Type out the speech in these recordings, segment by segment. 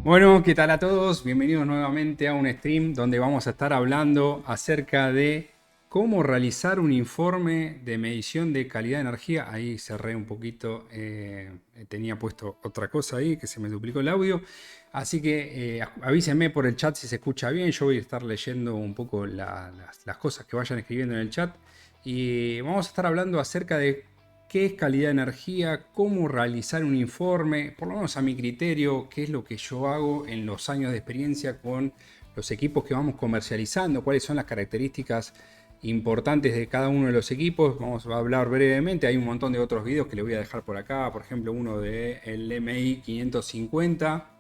Bueno, ¿qué tal a todos? Bienvenidos nuevamente a un stream donde vamos a estar hablando acerca de cómo realizar un informe de medición de calidad de energía. Ahí cerré un poquito, tenía puesto otra cosa ahí que se me duplicó el audio. Así que avísenme por el chat si se escucha bien. Yo voy a estar leyendo un poco las cosas que vayan escribiendo en el chat. Y vamos a estar hablando acerca de qué es calidad de energía, cómo realizar un informe, por lo menos a mi criterio, qué es lo que yo hago en los años de experiencia con los equipos que vamos comercializando, cuáles son las características importantes de cada uno de los equipos. Vamos a hablar brevemente, hay un montón de otros videos que les voy a dejar por acá, por ejemplo uno del MI 550,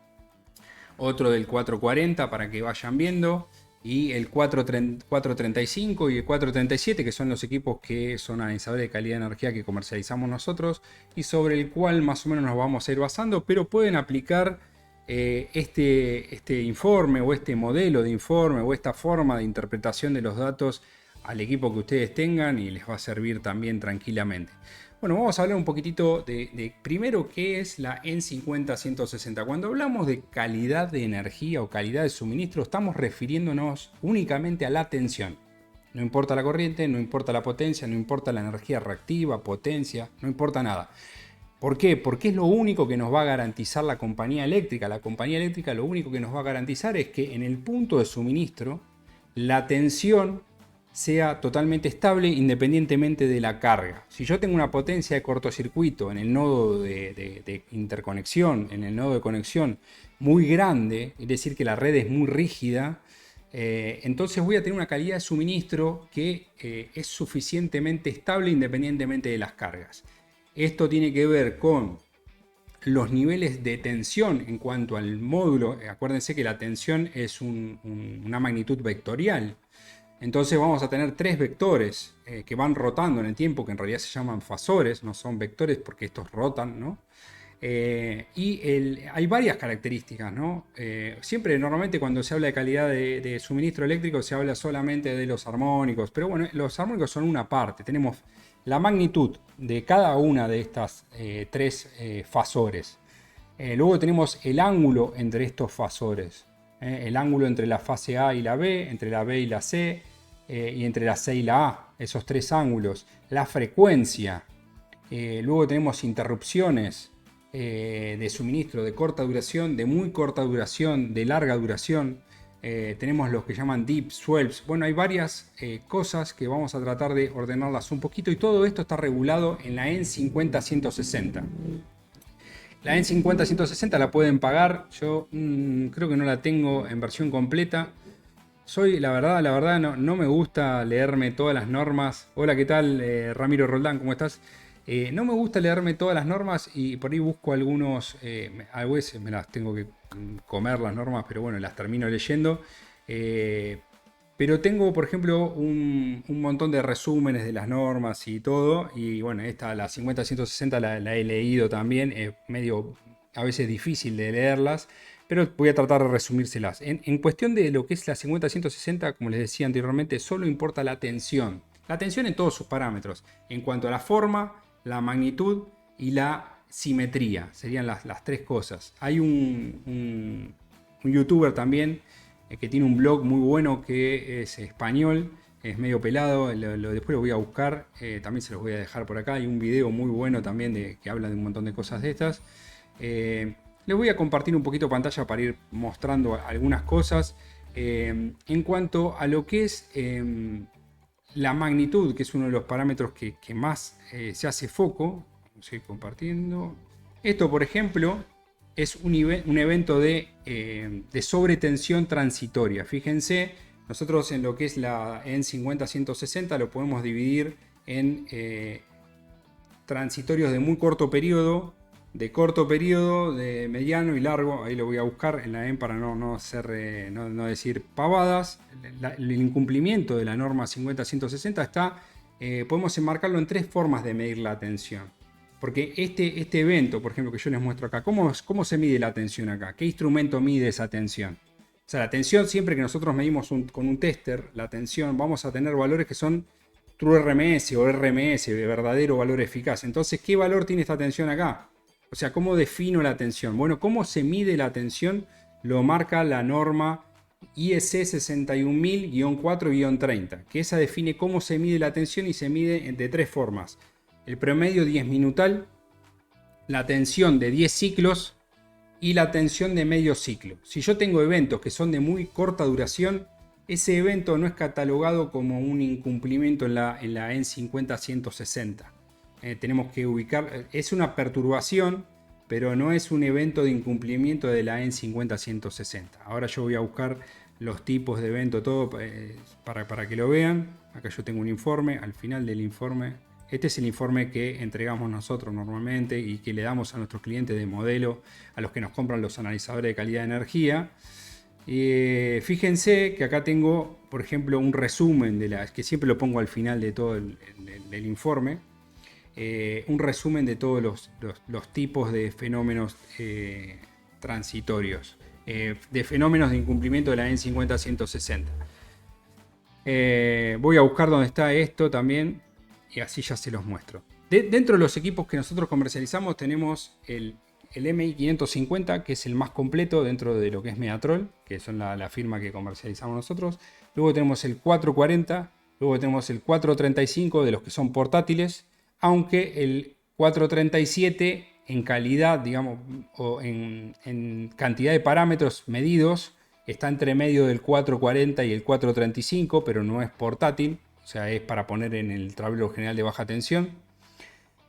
otro del 440 para que vayan viendo, y el 435 y el 437, que son los equipos que son analizadores de calidad de energía que comercializamos nosotros y sobre el cual más o menos nos vamos a ir basando, pero pueden aplicar este informe o este modelo de informe o esta forma de interpretación de los datos al equipo que ustedes tengan y les va a servir también tranquilamente. Bueno, vamos a hablar un poquitito de primero qué es la N50-160. Cuando hablamos de calidad de energía o calidad de suministro, estamos refiriéndonos únicamente a la tensión. No importa la corriente, no importa la potencia, no importa la energía reactiva, potencia, no importa nada. ¿Por qué? Porque es lo único que nos va a garantizar la compañía eléctrica. La compañía eléctrica lo único que nos va a garantizar es que en el punto de suministro la tensión sea totalmente estable independientemente de la carga. Si yo tengo una potencia de cortocircuito en el nodo de interconexión, en el nodo de conexión muy grande, es decir que la red es muy rígida, entonces voy a tener una calidad de suministro que es suficientemente estable independientemente de las cargas. Esto tiene que ver con los niveles de tensión en cuanto al módulo. Acuérdense que la tensión es una magnitud vectorial. Entonces vamos a tener tres vectores que van rotando en el tiempo, que en realidad se llaman fasores, no son vectores porque estos rotan, ¿no? Hay varias características, ¿no? Siempre, normalmente cuando se habla de calidad de suministro eléctrico se habla solamente de los armónicos, pero bueno, los armónicos son una parte. Tenemos la magnitud de cada una de estas tres fasores. Luego tenemos el ángulo entre estos fasores. El ángulo entre la fase A y la B, entre la B y la C, y entre la C y la A, esos tres ángulos. La frecuencia. Luego tenemos interrupciones de suministro de corta duración, de muy corta duración, de larga duración. Tenemos los que llaman deep swells. Bueno, hay varias cosas que vamos a tratar de ordenarlas un poquito y todo esto está regulado en la N50-160. La N50-160 la pueden pagar, yo creo que no la tengo en versión completa. La verdad no me gusta leerme todas las normas. Hola, ¿qué tal? Ramiro Roldán, ¿cómo estás? No me gusta leerme todas las normas y por ahí busco algunos, a veces me las tengo que comer las normas, pero bueno, las termino leyendo. Pero tengo, por ejemplo, un montón de resúmenes de las normas y todo. Y bueno, la 50-160 la he leído también. Es medio, a veces difícil de leerlas, pero voy a tratar de resumírselas. En cuestión de lo que es la 50-160, como les decía anteriormente, solo importa la tensión. La tensión en todos sus parámetros. En cuanto a la forma, la magnitud y la simetría. Serían las tres cosas. Hay un youtuber también que tiene un blog muy bueno que es español, es medio pelado, después lo voy a buscar, también se los voy a dejar por acá. Hay un video muy bueno también que habla de un montón de cosas de estas. Les voy a compartir un poquito pantalla para ir mostrando algunas cosas. En cuanto a lo que es la magnitud, que es uno de los parámetros que más se hace foco, vamos a ir compartiendo. Esto, por ejemplo, es un evento de sobretensión transitoria. Fíjense, nosotros en lo que es la N50-160 lo podemos dividir en transitorios de muy corto periodo, de mediano y largo. Ahí lo voy a buscar en la EN para no decir pavadas. El incumplimiento de la norma 50-160 está, podemos enmarcarlo en tres formas de medir la tensión. Porque este evento, por ejemplo, que yo les muestro acá, ¿cómo se mide la tensión acá? ¿Qué instrumento mide esa tensión? O sea, la tensión, siempre que nosotros medimos con un tester, la tensión, vamos a tener valores que son True RMS o RMS, de verdadero valor eficaz. Entonces, ¿qué valor tiene esta tensión acá? O sea, ¿cómo defino la tensión? Bueno, ¿cómo se mide la tensión lo marca la norma IEC 61000-4-30, que esa define cómo se mide la tensión y se mide de tres formas. El promedio 10 minutal, la tensión de 10 ciclos y la tensión de medio ciclo. Si yo tengo eventos que son de muy corta duración, ese evento no es catalogado como un incumplimiento en la EN 50-160. Tenemos que ubicar, es una perturbación, pero no es un evento de incumplimiento de la EN 50-160. Ahora yo voy a buscar los tipos de evento, todo para que lo vean. Acá yo tengo un informe, al final del informe. Este es el informe que entregamos nosotros normalmente y que le damos a nuestros clientes de modelo, a los que nos compran los analizadores de calidad de energía. Fíjense que acá tengo, por ejemplo, un resumen que siempre lo pongo al final de todo el informe. Un resumen de todos los tipos de fenómenos transitorios, de fenómenos de incumplimiento de la EN 50-160. Voy a buscar dónde está esto también y así ya se los muestro. Dentro de los equipos que nosotros comercializamos tenemos el MI 550, que es el más completo dentro de lo que es Megatrol, que son la firma que comercializamos nosotros. Luego tenemos el 440, luego tenemos el 435 de los que son portátiles, aunque el 437 en calidad, digamos, o en cantidad de parámetros medidos, está entre medio del 440 y el 435, pero no es portátil, o sea, es para poner en el tablero general de baja tensión.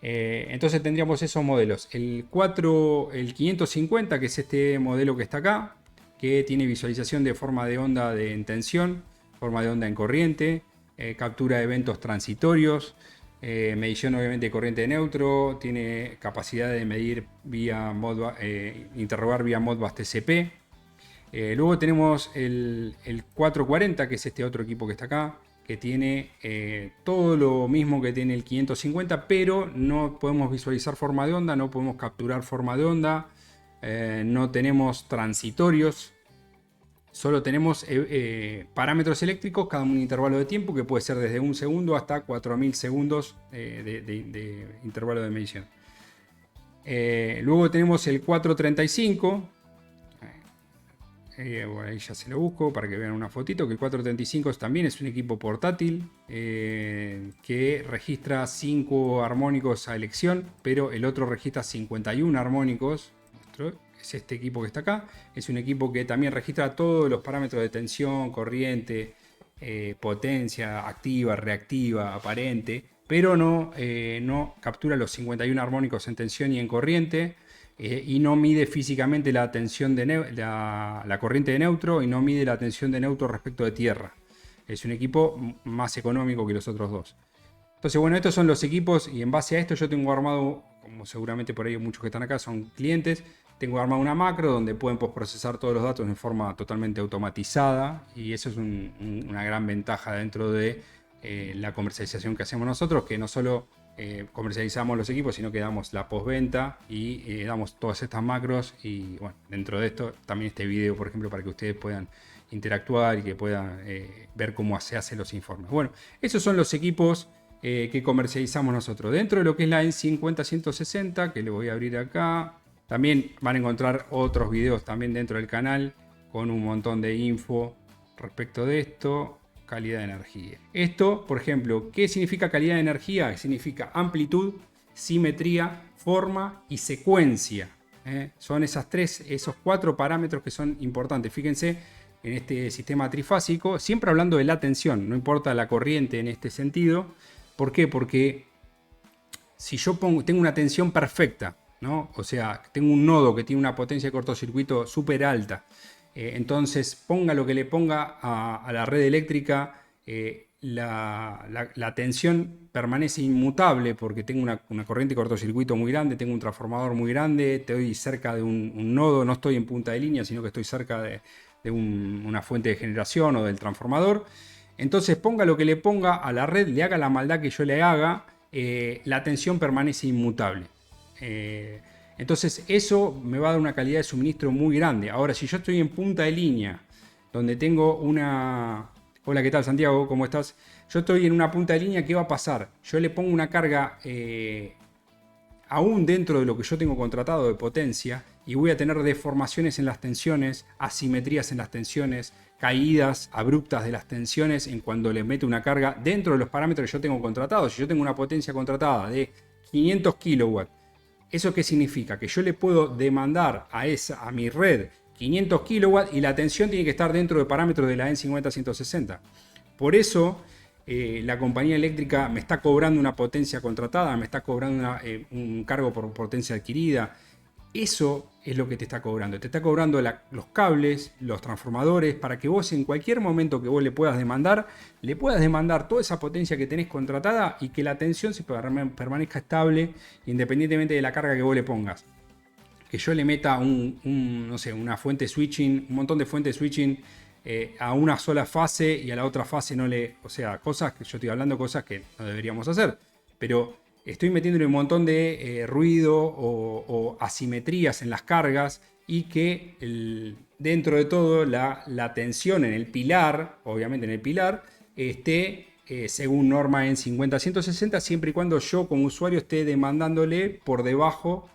Entonces tendríamos esos modelos. El 550, que es este modelo que está acá, que tiene visualización de forma de onda en tensión, forma de onda en corriente, captura de eventos transitorios, medición obviamente de corriente neutro, tiene capacidad de medir vía Modbus, interrogar vía Modbus TCP. Luego tenemos el 440, que es este otro equipo que está acá, que tiene todo lo mismo que tiene el 550, pero no podemos visualizar forma de onda, no podemos capturar forma de onda, no tenemos transitorios, solo tenemos parámetros eléctricos, cada un intervalo de tiempo que puede ser desde 1 segundo hasta 4000 segundos de intervalo de medición. Luego tenemos el 435. Bueno, ahí ya se lo busco para que vean una fotito, que el 435 también es un equipo portátil que registra 5 armónicos a elección, pero el otro registra 51 armónicos. Es este equipo que está acá. Es un equipo que también registra todos los parámetros de tensión, corriente, potencia, activa, reactiva, aparente, pero no captura los 51 armónicos en tensión y en corriente. Y no mide físicamente la tensión la corriente de neutro y no mide la tensión de neutro respecto de tierra. Es un equipo más económico que los otros dos. Entonces, bueno, estos son los equipos y en base a esto yo tengo armado, como seguramente por ahí muchos que están acá son clientes, tengo armado una macro donde pueden postprocesar todos los datos de forma totalmente automatizada y eso es una gran ventaja dentro de la comercialización que hacemos nosotros, que no solo comercializamos los equipos, sino que damos la postventa y damos todas estas macros y bueno, dentro de esto también este video, por ejemplo, para que ustedes puedan interactuar y que puedan ver cómo se hacen los informes. Bueno, esos son los equipos que comercializamos nosotros. Dentro de lo que es la EN 50-160, que le voy a abrir acá, también van a encontrar otros videos también dentro del canal con un montón de info respecto de esto. Calidad de energía. Esto, por ejemplo, ¿qué significa calidad de energía? Significa amplitud, simetría, forma y secuencia. Son esos 4 parámetros que son importantes. Fíjense en este sistema trifásico, siempre hablando de la tensión, no importa la corriente en este sentido. ¿Por qué? Porque si yo tengo una tensión perfecta, ¿no? O sea, tengo un nodo que tiene una potencia de cortocircuito súper alta, entonces ponga lo que le ponga a la red eléctrica, la tensión permanece inmutable porque tengo una corriente de cortocircuito muy grande, tengo un transformador muy grande, estoy cerca de un nodo, no estoy en punta de línea, sino que estoy cerca de una fuente de generación o del transformador. Entonces ponga lo que le ponga a la red, le haga la maldad que yo le haga, la tensión permanece inmutable. Entonces eso me va a dar una calidad de suministro muy grande. Ahora, si yo estoy en punta de línea, donde tengo una... Hola, ¿qué tal, Santiago? ¿Cómo estás? Yo estoy en una punta de línea, ¿qué va a pasar? Yo le pongo una carga aún dentro de lo que yo tengo contratado de potencia, y voy a tener deformaciones en las tensiones, asimetrías en las tensiones, caídas abruptas de las tensiones en cuando le meto una carga dentro de los parámetros que yo tengo contratados. Si yo tengo una potencia contratada de 500 kilowatts, ¿eso qué significa? Que yo le puedo demandar a mi red 500 kilowatts y la tensión tiene que estar dentro de parámetros de la EN50-160. Por eso la compañía eléctrica me está cobrando una potencia contratada, me está cobrando un cargo por potencia adquirida. Eso es lo que te está cobrando. Te está cobrando los cables, los transformadores, para que vos en cualquier momento que vos le puedas demandar toda esa potencia que tenés contratada y que la tensión se permanezca estable independientemente de la carga que vos le pongas. Que yo le meta no sé, una fuente switching, un montón de fuentes switching a una sola fase y a la otra fase no le... O sea, cosas que yo estoy hablando, cosas que no deberíamos hacer. Pero estoy metiéndole un montón de ruido o asimetrías en las cargas y que dentro de todo la tensión en el pilar, obviamente en el pilar, esté según norma en 50-160, siempre y cuando yo como usuario esté demandándole por debajo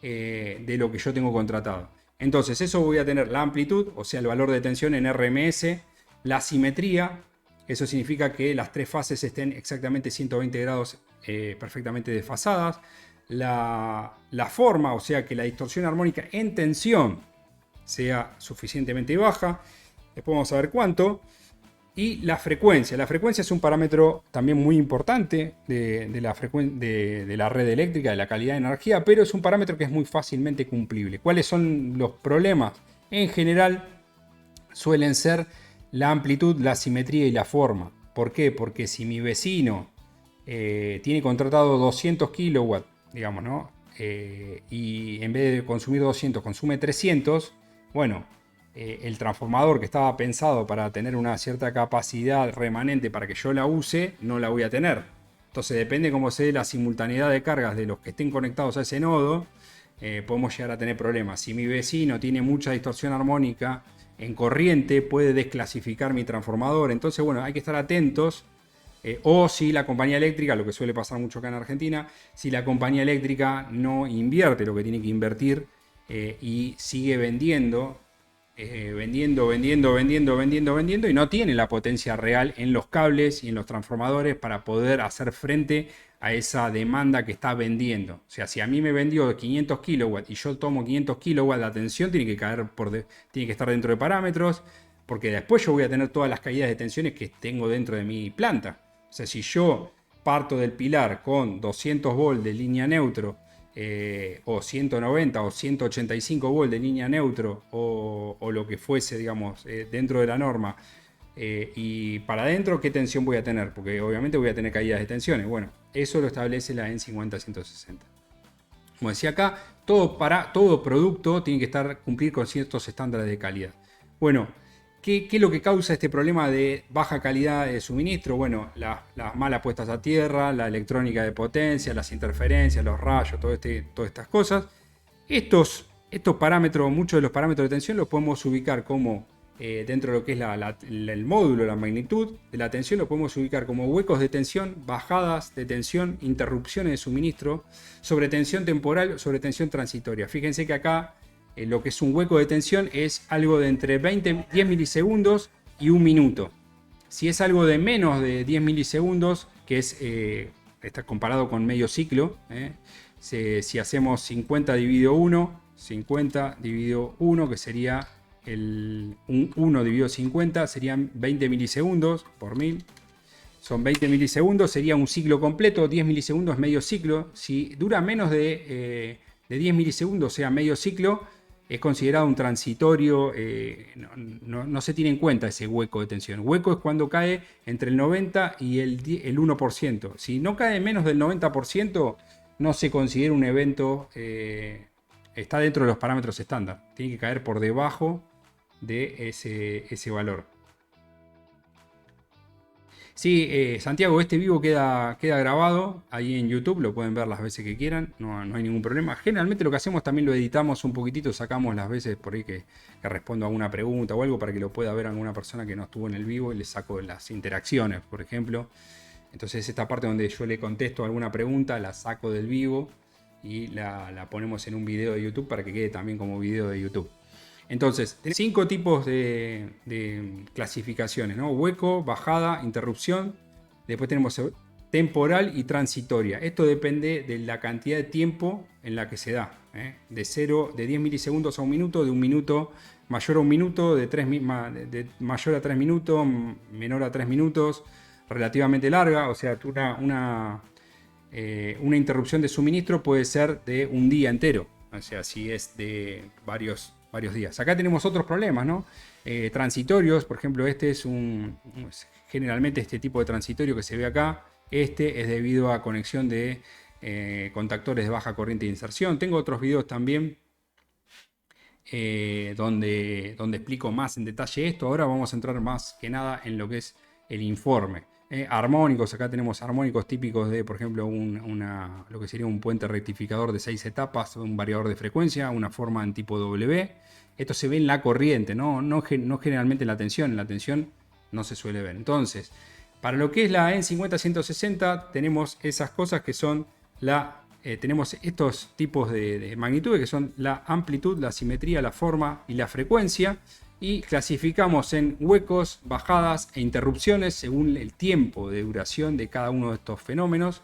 de lo que yo tengo contratado. Entonces eso voy a tener la amplitud, o sea el valor de tensión en RMS, la simetría, eso significa que las tres fases estén exactamente 120 grados perfectamente desfasadas, la forma, o sea que la distorsión armónica en tensión sea suficientemente baja, después vamos a ver cuánto. Y la frecuencia. La frecuencia es un parámetro también muy importante de la red eléctrica, de la calidad de energía, pero es un parámetro que es muy fácilmente cumplible. ¿Cuáles son los problemas? En general suelen ser la amplitud, la simetría y la forma. ¿Por qué? Porque si mi vecino tiene contratado 200 kilowatts, digamos, ¿no? Y en vez de consumir 200, consume 300, bueno, el transformador que estaba pensado para tener una cierta capacidad remanente para que yo la use, no la voy a tener. Entonces depende cómo se dé la simultaneidad de cargas de los que estén conectados a ese nodo, podemos llegar a tener problemas. Si mi vecino tiene mucha distorsión armónica en corriente, puede desclasificar mi transformador. Entonces, bueno, hay que estar atentos. O si la compañía eléctrica, lo que suele pasar mucho acá en Argentina, si la compañía eléctrica no invierte lo que tiene que invertir y sigue vendiendo y no tiene la potencia real en los cables y en los transformadores para poder hacer frente a esa demanda que está vendiendo. O sea, si a mí me vendió 500 kilowatts y yo tomo 500 kilowatts, la tensión tiene que tiene que estar dentro de parámetros, porque después yo voy a tener todas las caídas de tensiones que tengo dentro de mi planta. O sea, si yo parto del pilar con 200 volts de línea neutro, o 190 o 185 volts de línea neutro o lo que fuese, digamos, dentro de la norma, y para adentro, ¿qué tensión voy a tener? Porque obviamente voy a tener caídas de tensiones. Bueno, eso lo establece la EN 50-160. Como decía acá, todo producto tiene que cumplir con ciertos estándares de calidad. Bueno, ¿qué es lo que causa este problema de baja calidad de suministro? Bueno, las malas puestas a tierra, la electrónica de potencia, las interferencias, los rayos, todas estas cosas. Estos parámetros, muchos de los parámetros de tensión los podemos ubicar como, dentro de lo que es el módulo, la magnitud de la tensión, lo podemos ubicar como huecos de tensión, bajadas de tensión, interrupciones de suministro, sobretensión temporal, sobretensión transitoria. Fíjense que acá lo que es un hueco de tensión es algo de entre 10 milisegundos y un minuto. Si es algo de menos de 10 milisegundos, que está comparado con medio ciclo, si hacemos 50 dividido 1, 50 dividido 1, que sería 1 dividido 50, serían 20 milisegundos por 1000. Son 20 milisegundos, sería un ciclo completo, 10 milisegundos medio ciclo. Si dura menos de 10 milisegundos, o sea, medio ciclo, es considerado un transitorio, no se tiene en cuenta ese hueco de tensión. Hueco es cuando cae entre el 90 y el 1%. Si no cae menos del 90%, no se considera un evento, está dentro de los parámetros estándar. Tiene que caer por debajo de ese valor. Sí, Santiago, este vivo queda grabado ahí en YouTube, lo pueden ver las veces que quieran, no hay ningún problema. Generalmente lo que hacemos también lo editamos un poquitito, sacamos las veces por ahí que respondo a alguna pregunta o algo para que lo pueda ver alguna persona que no estuvo en el vivo y le saco las interacciones, por ejemplo. Entonces esta parte donde yo le contesto alguna pregunta la saco del vivo y la ponemos en un video de YouTube para que quede también como video de YouTube. Entonces, tenemos 5 tipos de clasificaciones, ¿no? Hueco, bajada, interrupción. Después tenemos temporal y transitoria. Esto depende de la cantidad de tiempo en la que se da. De 10 milisegundos a 1 minuto, de 1 minuto mayor a 1 minuto, de mayor a 3 minutos, menor a 3 minutos, relativamente larga. O sea, una interrupción de suministro puede ser de un día entero. O sea, si es de varios días. Acá tenemos otros problemas, ¿no? Transitorios, por ejemplo, generalmente este tipo de transitorio que se ve acá, es debido a conexión de contactores de baja corriente de inserción. Tengo otros videos también donde explico más en detalle esto. Ahora vamos a entrar más que nada en lo que es el informe. Armónicos, acá tenemos armónicos típicos de, por ejemplo, lo que sería un puente rectificador de 6 etapas, un variador de frecuencia, una forma en tipo W. Esto se ve en la corriente, no generalmente en la tensión no se suele ver. Entonces, para lo que es la EN50-160 tenemos esas cosas que son tenemos estos tipos de magnitudes que son la amplitud, la simetría, la forma y la frecuencia. Y clasificamos en huecos, bajadas e interrupciones según el tiempo de duración de cada uno de estos fenómenos.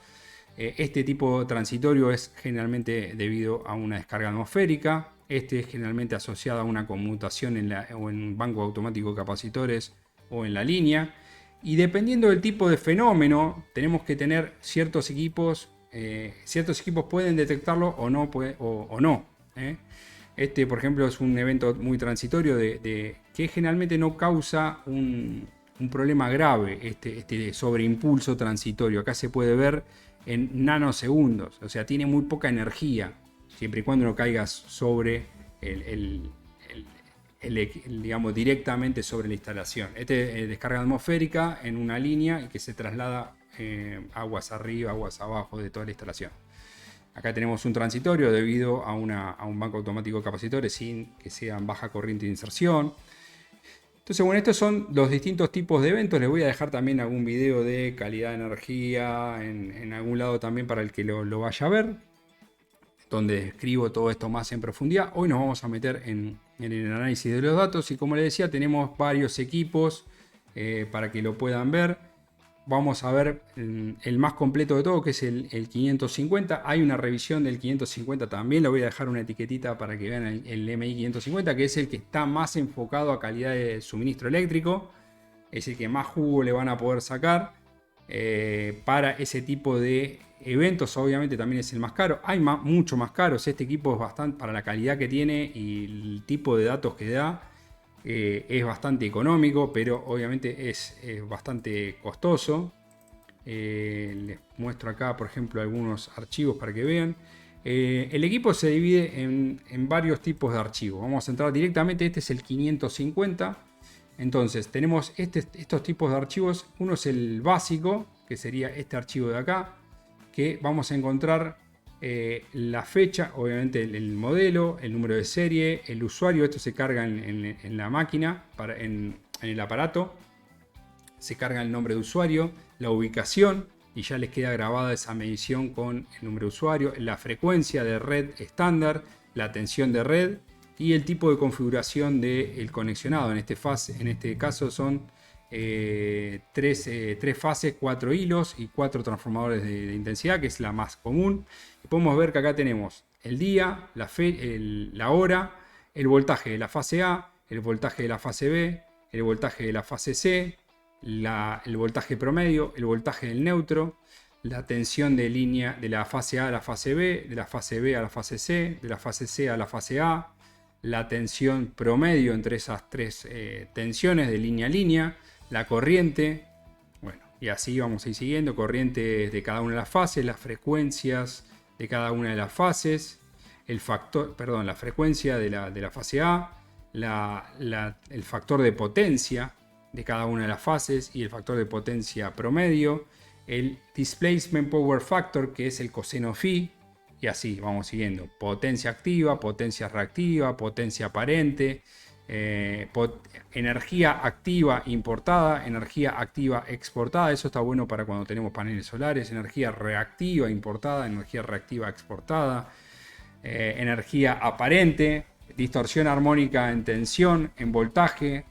Este tipo transitorio es generalmente debido a una descarga atmosférica. Este es generalmente asociado a una conmutación o en un banco automático de capacitores o en la línea. Y dependiendo del tipo de fenómeno, tenemos que tener ciertos equipos. Ciertos equipos pueden detectarlo o no. Este, por ejemplo, es un evento muy transitorio que generalmente no causa un problema grave, este sobreimpulso transitorio. Acá se puede ver en nanosegundos, o sea, tiene muy poca energía, siempre y cuando no caigas sobre digamos, directamente sobre la instalación. Descarga atmosférica en una línea y que se traslada aguas arriba, aguas abajo de toda la instalación. Acá tenemos un transitorio debido a un banco automático de capacitores sin que sean baja corriente de inserción. Entonces, bueno, estos son los distintos tipos de eventos. Les voy a dejar también algún video de calidad de energía en algún lado también para el que lo vaya a ver, donde describo todo esto más en profundidad. Hoy nos vamos a meter en el análisis de los datos y, como les decía, tenemos varios equipos para que lo puedan ver. Vamos a ver el más completo de todo, que es el 550. Hay una revisión del 550 también. Le voy a dejar una etiquetita para que vean el MI 550, que es el que está más enfocado a calidad de suministro eléctrico. Es el que más jugo le van a poder sacar. Para ese tipo de eventos, obviamente, también es el más caro. Hay mucho más caros. Este equipo es bastante, para la calidad que tiene y el tipo de datos que da, es bastante económico, pero obviamente es bastante costoso. Les muestro acá, por ejemplo, algunos archivos para que vean. El equipo se divide en varios tipos de archivos. Vamos a entrar directamente. Este es el 550. Entonces tenemos estos tipos de archivos. Uno es el básico, que sería este archivo de acá, que vamos a encontrar la fecha, obviamente el modelo, el número de serie, el usuario. Esto se carga en la máquina, en el aparato. Se carga el nombre de usuario, la ubicación, y ya les queda grabada esa medición con el número de usuario, la frecuencia de red estándar, la tensión de red y el tipo de configuración del conexionado. En este caso son tres fases, 4 hilos y 4 transformadores de intensidad, que es la más común. Y podemos ver que acá tenemos el día, la hora, el voltaje de la fase A, el voltaje de la fase B, el voltaje de la fase C, el voltaje promedio, el voltaje del neutro, la tensión de línea de la fase A a la fase B, de la fase B a la fase C, de la fase C a la fase A, la tensión promedio entre esas tres tensiones de línea a línea, la corriente, bueno, y así vamos a ir siguiendo, corrientes de cada una de las fases, las frecuencias de cada una de las fases, la frecuencia de la fase A, el factor de potencia de cada una de las fases y el factor de potencia promedio, el displacement power factor, que es el coseno phi, y así vamos siguiendo, potencia activa, potencia reactiva, potencia aparente, energía activa importada, energía activa exportada. Eso está bueno para cuando tenemos paneles solares. Energía reactiva importada, energía reactiva exportada. Energía aparente, distorsión armónica en tensión, en voltaje,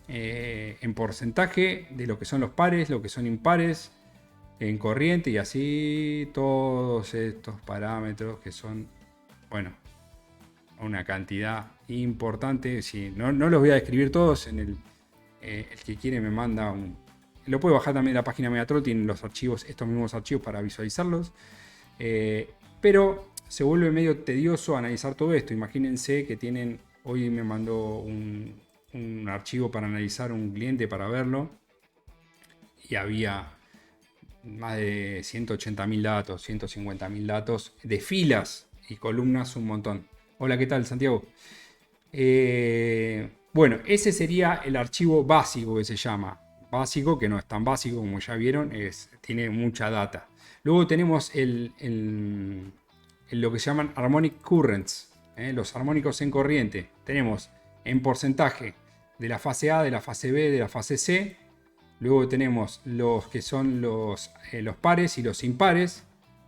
en porcentaje de lo que son los pares, lo que son impares, en corriente, y así todos estos parámetros que son, bueno, una cantidad importante. Si no, no los voy a describir todos. El que quiere me manda un... Lo puede bajar también de la página Megatrol, tienen los archivos, estos mismos archivos para visualizarlos. Pero se vuelve medio tedioso analizar todo esto. Imagínense que tienen... Hoy me mandó un archivo para analizar un cliente para verlo. Y había más de 180.000 datos, 150.000 datos de filas y columnas, un montón. Hola, ¿qué tal, Santiago? Bueno, ese sería el archivo básico que se llama. Básico, que no es tan básico como ya vieron, tiene mucha data. Luego tenemos lo que se llaman harmonic currents, los armónicos en corriente. Tenemos en porcentaje de la fase A, de la fase B, de la fase C. Luego tenemos los que son los pares y los impares.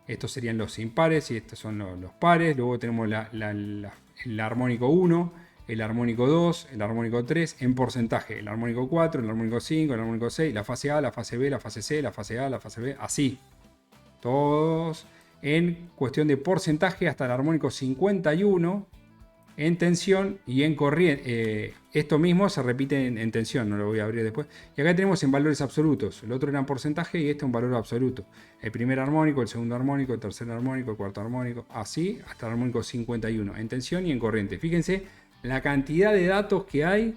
Estos serían los impares y estos son los pares. Luego tenemos el armónico 1, el armónico 2, el armónico 3 en porcentaje. El armónico 4, el armónico 5, el armónico 6, la fase A, la fase B, la fase C, la fase A, la fase B, así. Todos en cuestión de porcentaje hasta el armónico 51 en tensión y en corriente. Esto mismo se repite en tensión, no lo voy a abrir después. Y acá tenemos en valores absolutos. El otro era en porcentaje y este un valor absoluto. El primer armónico, el segundo armónico, el tercer armónico, el cuarto armónico, así hasta el armónico 51 en tensión y en corriente. Fíjense la cantidad de datos que hay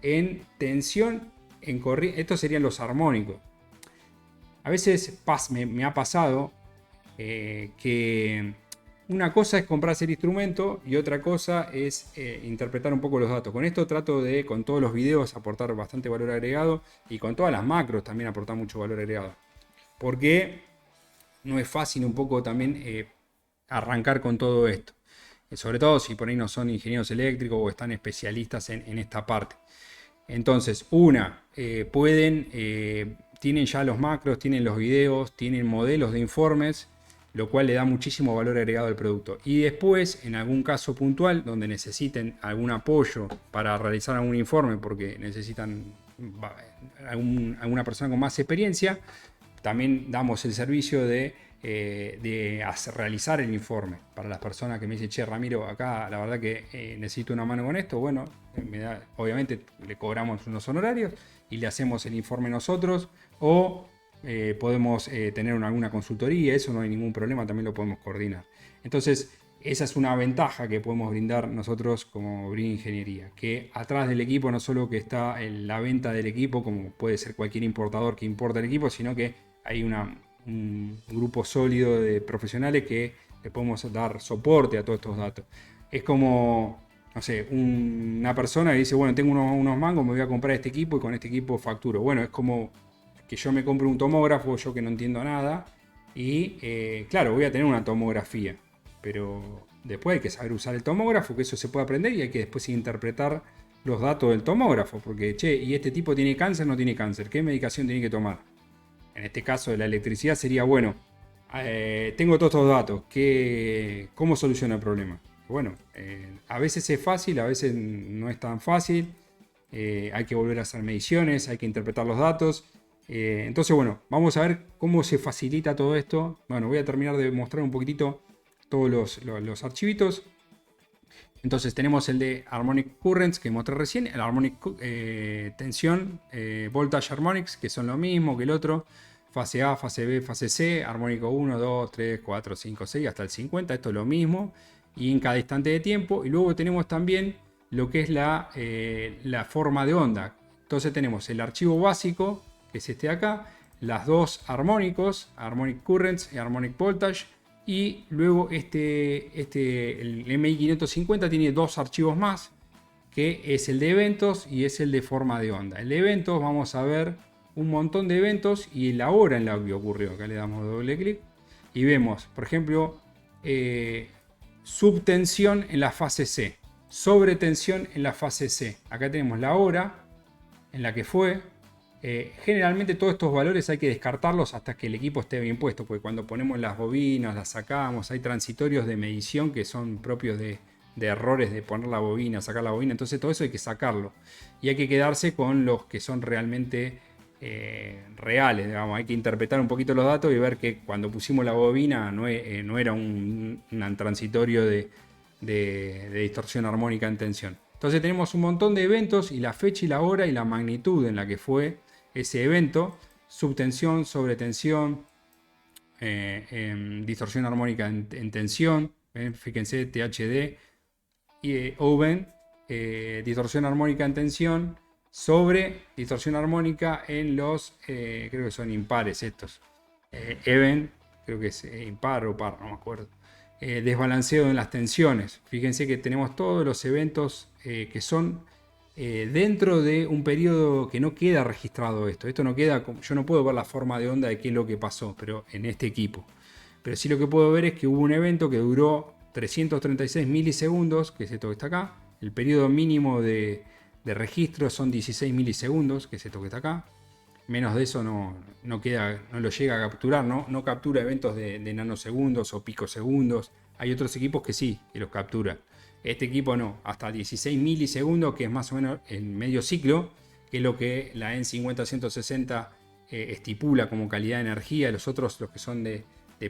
en tensión, en corriente. Estos serían los armónicos. A veces me ha pasado que una cosa es comprarse el instrumento y otra cosa es interpretar un poco los datos. Con esto trato de, con todos los videos, aportar bastante valor agregado, y con todas las macros también aportar mucho valor agregado. Porque no es fácil un poco también arrancar con todo esto. Sobre todo si por ahí no son ingenieros eléctricos o están especialistas en esta parte. Entonces, tienen ya los macros, tienen los videos, tienen modelos de informes, lo cual le da muchísimo valor agregado al producto. Y después, en algún caso puntual, donde necesiten algún apoyo para realizar algún informe, porque necesitan alguna persona con más experiencia, también damos el servicio de realizar el informe. Para las personas que me dicen, che, Ramiro, acá la verdad que necesito una mano con esto, bueno, obviamente le cobramos unos honorarios y le hacemos el informe nosotros, o podemos tener alguna consultoría. Eso no hay ningún problema, también lo podemos coordinar. Entonces, esa es una ventaja que podemos brindar nosotros como Brin Ingeniería, que atrás del equipo no solo que está en la venta del equipo, como puede ser cualquier importador que importa el equipo, sino que hay un grupo sólido de profesionales que le podemos dar soporte a todos estos datos. Es como, no sé, una persona que dice, bueno, tengo unos mangos, me voy a comprar este equipo y con este equipo facturo. Bueno, es como que yo me compre un tomógrafo, yo que no entiendo nada, y claro, voy a tener una tomografía, pero después hay que saber usar el tomógrafo, que eso se puede aprender, y hay que después interpretar los datos del tomógrafo, porque, che, ¿y este tipo tiene cáncer o no tiene cáncer? ¿Qué medicación tiene que tomar? En este caso de la electricidad sería, bueno, tengo todos estos datos, ¿cómo soluciono el problema? Bueno, a veces es fácil, a veces no es tan fácil, hay que volver a hacer mediciones, hay que interpretar los datos. Entonces, bueno, vamos a ver cómo se facilita todo esto. Bueno, voy a terminar de mostrar un poquitito todos los archivitos. Entonces tenemos el de Harmonic Currents que mostré recién, el Harmonic Tensión, Voltage Harmonics, que son lo mismo que el otro. Fase A, fase B, fase C, armónico 1, 2, 3, 4, 5, 6, hasta el 50. Esto es lo mismo, y en cada instante de tiempo. Y luego tenemos también lo que es la forma de onda. Entonces tenemos el archivo básico, que es este de acá, las dos armónicos, Harmonic Currents y Harmonic Voltage, y luego el MI 550 tiene dos archivos más, que es el de eventos y es el de forma de onda. El de eventos, vamos a ver un montón de eventos y la hora en la que ocurrió. Acá le damos doble clic y vemos, por ejemplo, subtensión en la fase C. sobre tensión en la fase C. Acá tenemos la hora en la que fue. Generalmente todos estos valores hay que descartarlos hasta que el equipo esté bien puesto, porque cuando ponemos las bobinas, las sacamos, hay transitorios de medición que son propios de errores de poner la bobina, sacar la bobina, entonces todo eso hay que sacarlo. Y hay que quedarse con los que son realmente reales, digamos. Hay que interpretar un poquito los datos y ver que cuando pusimos la bobina no era un transitorio de distorsión armónica en tensión. Entonces tenemos un montón de eventos y la fecha y la hora y la magnitud en la que fue ese evento, subtensión, sobretensión, distorsión armónica en tensión, fíjense THD, y Oven, distorsión armónica en tensión, sobre distorsión armónica en los, creo que son impares estos, Even, creo que es impar o par, no me acuerdo. Desbalanceo en las tensiones. Fíjense que tenemos todos los eventos que son dentro de un periodo que no queda registrado esto. Esto no queda, yo no puedo ver la forma de onda de qué es lo que pasó, pero en este equipo. Pero sí lo que puedo ver es que hubo un evento que duró 336 milisegundos, que es esto que está acá. El periodo mínimo de registro son 16 milisegundos, que es esto que está acá. Menos de eso no queda, no lo llega a capturar, no captura eventos de nanosegundos o picosegundos. Hay otros equipos que sí, que los capturan. Este equipo no, hasta 16 milisegundos, que es más o menos el medio ciclo, que es lo que la EN 50160 estipula como calidad de energía. Los otros, los que son de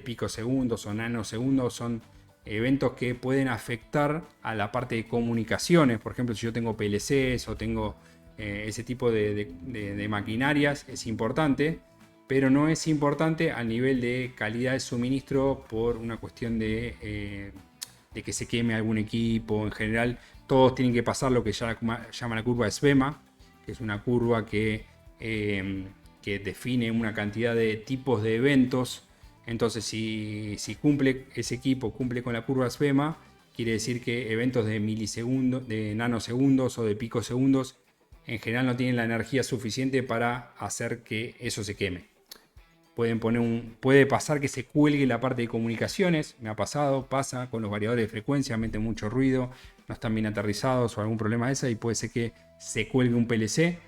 picosegundos o nanosegundos, son eventos que pueden afectar a la parte de comunicaciones. Por ejemplo, si yo tengo PLCs o tengo ese tipo de maquinarias, es importante, pero no es importante a nivel de calidad de suministro por una cuestión de que se queme algún equipo. En general, todos tienen que pasar lo que llama la curva de SVEMA, que es una curva que define una cantidad de tipos de eventos. Entonces, si cumple ese equipo, cumple con la curva SVEMA, quiere decir que eventos de milisegundos, de nanosegundos o de picosegundos, en general no tienen la energía suficiente para hacer que eso se queme. Puede pasar que se cuelgue la parte de comunicaciones, me ha pasado, pasa con los variadores de frecuencia, meten mucho ruido, no están bien aterrizados o algún problema de esa, y puede ser que se cuelgue un PLC.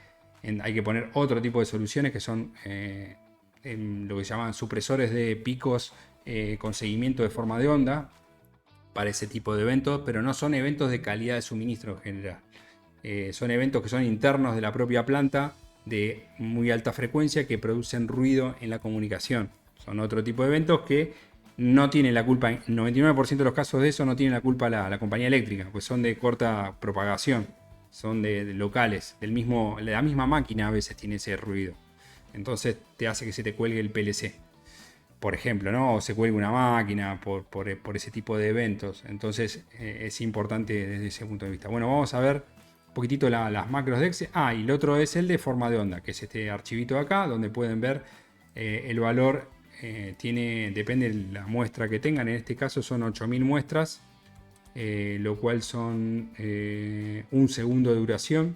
Hay que poner otro tipo de soluciones que son lo que se llaman supresores de picos con seguimiento de forma de onda para ese tipo de eventos, pero no son eventos de calidad de suministro en general. Son eventos que son internos de la propia planta, de muy alta frecuencia, que producen ruido en la comunicación. Son otro tipo de eventos que no tienen la culpa, en 99% de los casos de eso no tienen la culpa la compañía eléctrica, pues son de corta propagación, son de locales, la misma máquina a veces tiene ese ruido. Entonces te hace que se te cuelgue el PLC, por ejemplo, ¿no? O se cuelgue una máquina por ese tipo de eventos. Entonces es importante desde ese punto de vista. Bueno, vamos a ver un poquitito las macros de Excel. Y el otro es el de forma de onda, que es este archivito de acá, donde pueden ver el valor. Depende de la muestra que tengan. En este caso son 8000 muestras, lo cual son un segundo de duración.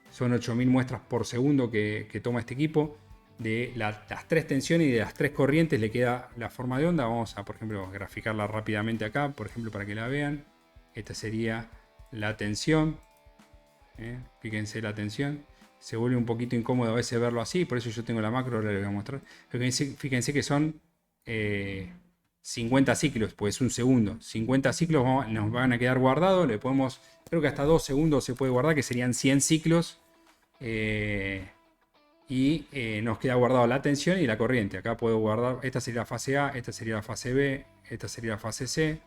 Son 8000 muestras por segundo que toma este equipo. De las tres tensiones y de las tres corrientes le queda la forma de onda. Vamos a, por ejemplo, graficarla rápidamente acá, por ejemplo, para que la vean. Esta sería la tensión. Fíjense la tensión. Se vuelve un poquito incómodo a veces verlo así, por eso yo tengo la macro, ahora les voy a mostrar. Fíjense que son 50 ciclos, pues un segundo. 50 ciclos nos van a quedar guardados. Le podemos, creo que hasta 2 segundos se puede guardar, que serían 100 ciclos. Y nos queda guardado la tensión y la corriente. Acá puedo guardar, esta sería la fase A, esta sería la fase B, esta sería la fase C,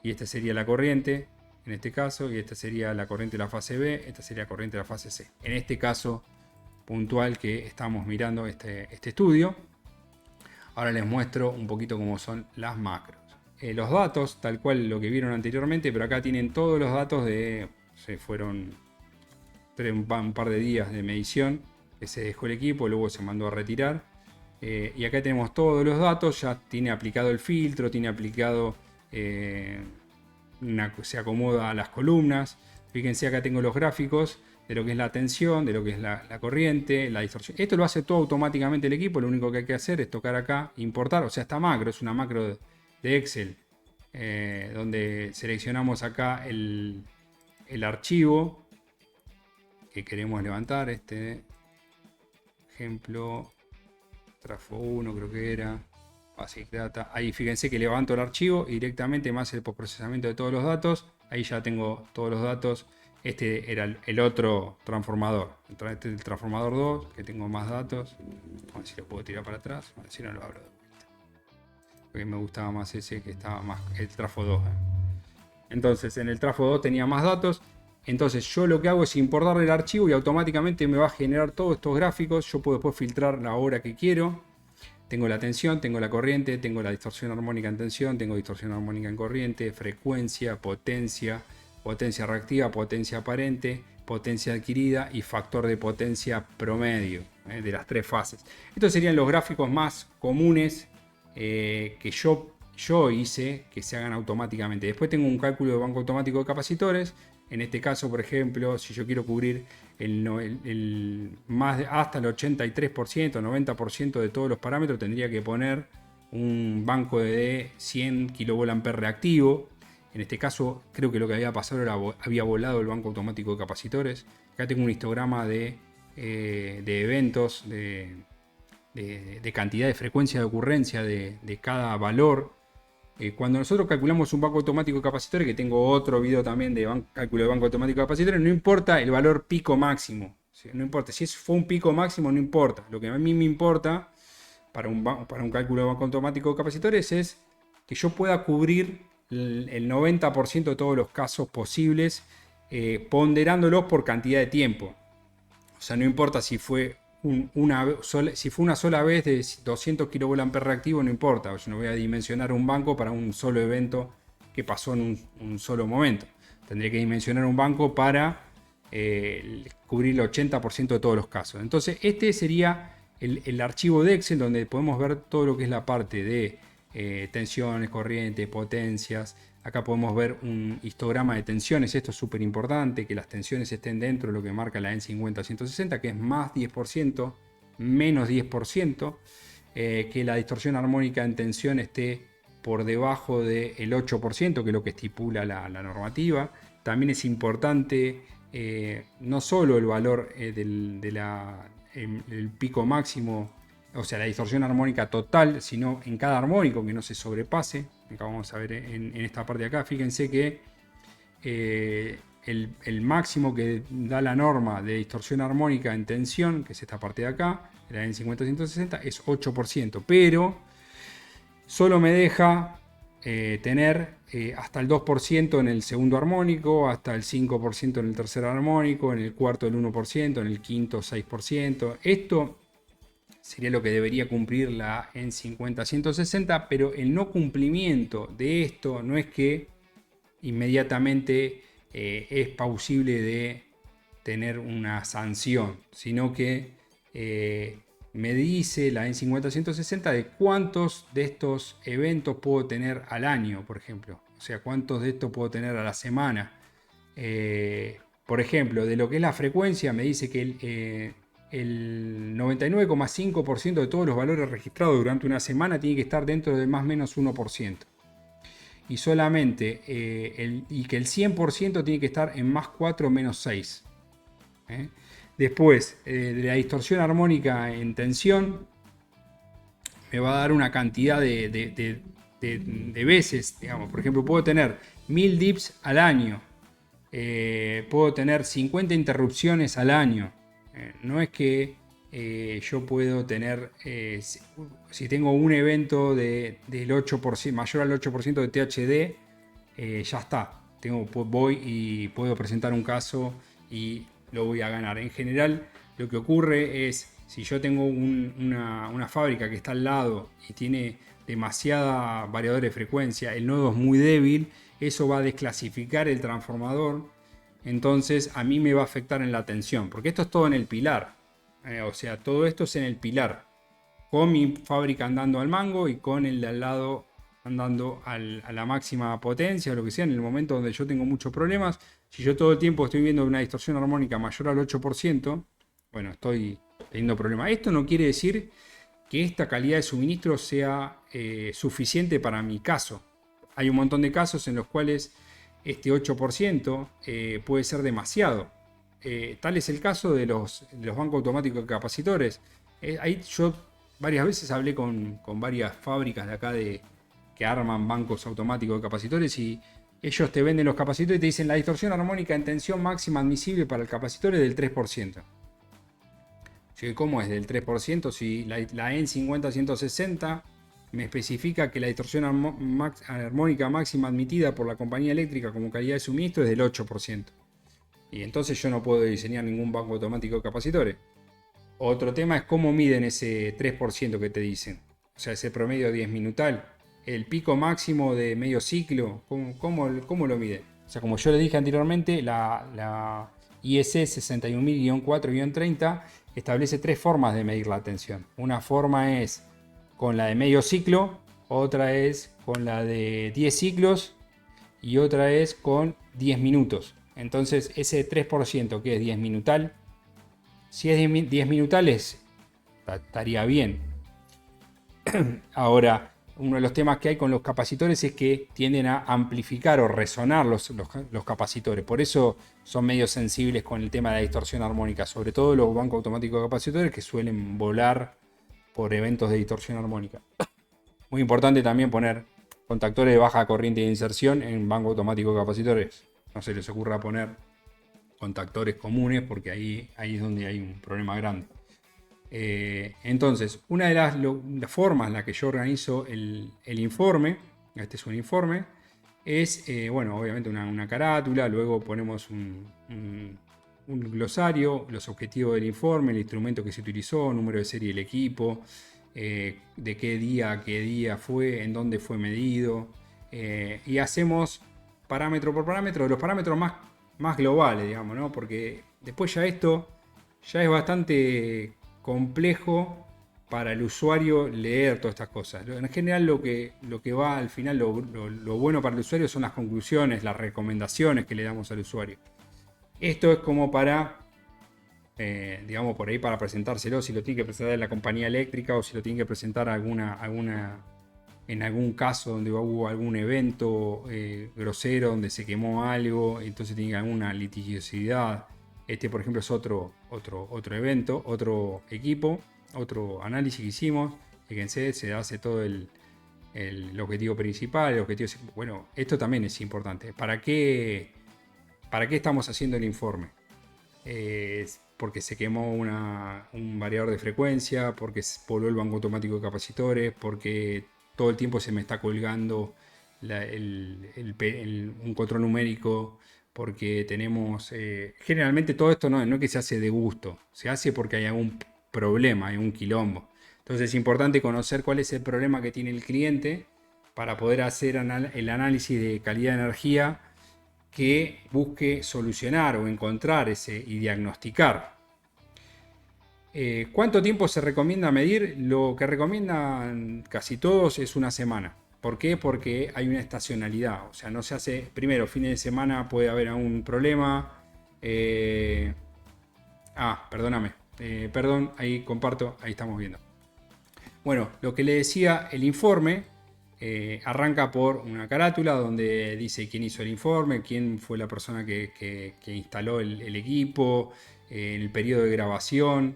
y esta sería la corriente, en este caso, y esta sería la corriente de la fase B, esta sería la corriente de la fase C. En este caso puntual que estamos mirando este estudio, ahora les muestro un poquito cómo son las macros. Los datos, tal cual lo que vieron anteriormente, pero acá tienen todos los datos se fueron un par de días de medición que se dejó el equipo, luego se mandó a retirar. Y acá tenemos todos los datos, ya tiene aplicado el filtro, tiene aplicado, se acomoda a las columnas. Fíjense, acá tengo los gráficos de lo que es la tensión, de lo que es la corriente, la distorsión. Esto lo hace todo automáticamente el equipo, lo único que hay que hacer es tocar acá, importar, o sea, esta macro es una macro de Excel, donde seleccionamos acá el archivo que queremos levantar, este ejemplo, trafo 1 creo que era, basic data. Ahí fíjense que levanto el archivo y directamente más el postprocesamiento de todos los datos. Ahí ya tengo todos los datos. Este era el otro transformador. Este es el transformador 2, que tengo más datos. A ver si lo puedo tirar para atrás. A ver si no lo abro de vuelta. Porque me gustaba más ese que estaba más, el trafo 2. Entonces en el trafo 2 tenía más datos. Entonces yo lo que hago es importar el archivo y automáticamente me va a generar todos estos gráficos. Yo puedo después filtrar la hora que quiero. Tengo la tensión, tengo la corriente, tengo la distorsión armónica en tensión, tengo distorsión armónica en corriente, frecuencia, potencia, potencia reactiva, potencia aparente, potencia adquirida y factor de potencia promedio de las tres fases. Estos serían los gráficos más comunes que yo hice que se hagan automáticamente. Después tengo un cálculo de banco automático de capacitores. En este caso, por ejemplo, si yo quiero cubrir hasta el 83%, 90% de todos los parámetros, tendría que poner un banco de 100 kVA reactivo. En este caso, creo que lo que había pasado era había volado el banco automático de capacitores. Acá tengo un histograma de eventos, de cantidad de frecuencia de ocurrencia de cada valor. Cuando nosotros calculamos un banco automático de capacitores, que tengo otro video también de cálculo de banco automático de capacitores, no importa el valor pico máximo. ¿Sí? No importa, si fue un pico máximo, no importa. Lo que a mí me importa para un cálculo de banco automático de capacitores es que yo pueda cubrir el 90% de todos los casos posibles, ponderándolos por cantidad de tiempo. O sea, no importa si fue una sola vez de 200 kVA reactivo, no importa. Yo no voy a dimensionar un banco para un solo evento que pasó en un solo momento. Tendría que dimensionar un banco para cubrir el 80% de todos los casos. Entonces, este sería el archivo de Excel donde podemos ver todo lo que es la parte de tensiones, corrientes, potencias. Acá podemos ver un histograma de tensiones. Esto es súper importante, que las tensiones estén dentro de lo que marca la EN50-160, que es más 10%, menos 10%, que la distorsión armónica en tensión esté por debajo del 8%, que es lo que estipula la normativa. También es importante no solo el valor el pico máximo, o sea, la distorsión armónica total, sino en cada armónico que no se sobrepase. Acá vamos a ver en esta parte de acá, fíjense que el máximo que da la norma de distorsión armónica en tensión, que es esta parte de acá, la EN50-160, es 8%, pero solo me deja tener hasta el 2% en el segundo armónico, hasta el 5% en el tercer armónico, en el cuarto el 1%, en el quinto 6%. Esto sería lo que debería cumplir la EN50-160, pero el no cumplimiento de esto no es que inmediatamente es plausible de tener una sanción, sino que me dice la EN50-160 de cuántos de estos eventos puedo tener al año, por ejemplo. O sea, cuántos de estos puedo tener a la semana. Por ejemplo, de lo que es la frecuencia, me dice que el 99,5% de todos los valores registrados durante una semana tiene que estar dentro del más o menos 1%. Y solamente y que el 100% tiene que estar en más 4 menos 6. Después, de la distorsión armónica en tensión, me va a dar una cantidad de veces. Digamos, por ejemplo, puedo tener 1000 dips al año. Puedo tener 50 interrupciones al año. No es que yo puedo tener, si tengo un evento del 8%, mayor al 8% de THD, ya está. Voy y puedo presentar un caso y lo voy a ganar. En general, lo que ocurre es, si yo tengo una fábrica que está al lado y tiene demasiada variador de frecuencia, el nodo es muy débil, eso va a desclasificar el transformador. Entonces a mí me va a afectar en la tensión, porque esto es todo en el pilar. O sea, todo esto es en el pilar, con mi fábrica andando al mango y con el de al lado andando a la máxima potencia o lo que sea. En el momento donde yo tengo muchos problemas, si yo todo el tiempo estoy viendo una distorsión armónica mayor al 8%, bueno, estoy teniendo problemas. Esto no quiere decir que esta calidad de suministro sea suficiente para mi caso. Hay un montón de casos en los cuales este 8% puede ser demasiado. Tal es el caso de los bancos automáticos de capacitores. Ahí yo varias veces hablé con varias fábricas de acá que arman bancos automáticos de capacitores y ellos te venden los capacitores y te dicen la distorsión armónica en tensión máxima admisible para el capacitor es del 3%. ¿Cómo es del 3%? Si la EN 50160 me especifica que la distorsión armónica máxima admitida por la compañía eléctrica como calidad de suministro es del 8%. Y entonces yo no puedo diseñar ningún banco automático de capacitores. Otro tema es cómo miden ese 3% que te dicen. O sea, ese promedio 10 minutal. El pico máximo de medio ciclo, ¿cómo lo miden? O sea, como yo le dije anteriormente, la IEC 61000-4-30 establece tres formas de medir la tensión. Una forma es con la de medio ciclo, otra es con la de 10 ciclos y otra es con 10 minutos. Entonces ese 3% que es 10 minutal, si es 10 minutales estaría bien. Ahora, uno de los temas que hay con los capacitores es que tienden a amplificar o resonar los capacitores. Por eso son medio sensibles con el tema de la distorsión armónica, sobre todo los bancos automáticos de capacitores que suelen volar por eventos de distorsión armónica. Muy importante también poner contactores de baja corriente de inserción en banco automático de capacitores. No se les ocurra poner contactores comunes porque ahí es donde hay un problema grande. Entonces, una de las formas en la que yo organizo el informe, este es un informe, es, bueno, obviamente una carátula, luego ponemos un glosario, los objetivos del informe, el instrumento que se utilizó, número de serie del equipo, de qué día a qué día fue, en dónde fue medido, y hacemos parámetro por parámetro, los parámetros más globales, digamos, ¿no? Porque después ya esto ya es bastante complejo para el usuario leer todas estas cosas. En general lo que va al final, lo bueno para el usuario son las conclusiones, las recomendaciones que le damos al usuario. Esto es como para, digamos, por ahí para presentárselo, si lo tiene que presentar en la compañía eléctrica o si lo tiene que presentar en algún caso donde hubo algún evento grosero, donde se quemó algo, entonces tiene alguna litigiosidad. Este, por ejemplo, es otro evento, otro equipo, otro análisis que hicimos. Fíjense, se hace todo el objetivo principal, el objetivo. Bueno, esto también es importante. ¿Para qué estamos haciendo el informe? Porque se quemó un variador de frecuencia, porque voló el banco automático de capacitores, porque todo el tiempo se me está colgando un control numérico, porque tenemos... generalmente todo esto no es que se hace de gusto, se hace porque hay algún problema, hay un quilombo. Entonces es importante conocer cuál es el problema que tiene el cliente para poder hacer el análisis de calidad de energía que busque solucionar o encontrar y diagnosticar. ¿Cuánto tiempo se recomienda medir? Lo que recomiendan casi todos es una semana. ¿Por qué? Porque hay una estacionalidad. O sea, no se hace... Primero, fines de semana puede haber algún problema. Perdóname. Perdón, ahí comparto. Ahí estamos viendo. Bueno, lo que le decía, el informe arranca por una carátula donde dice quién hizo el informe, quién fue la persona que instaló el equipo, el periodo de grabación,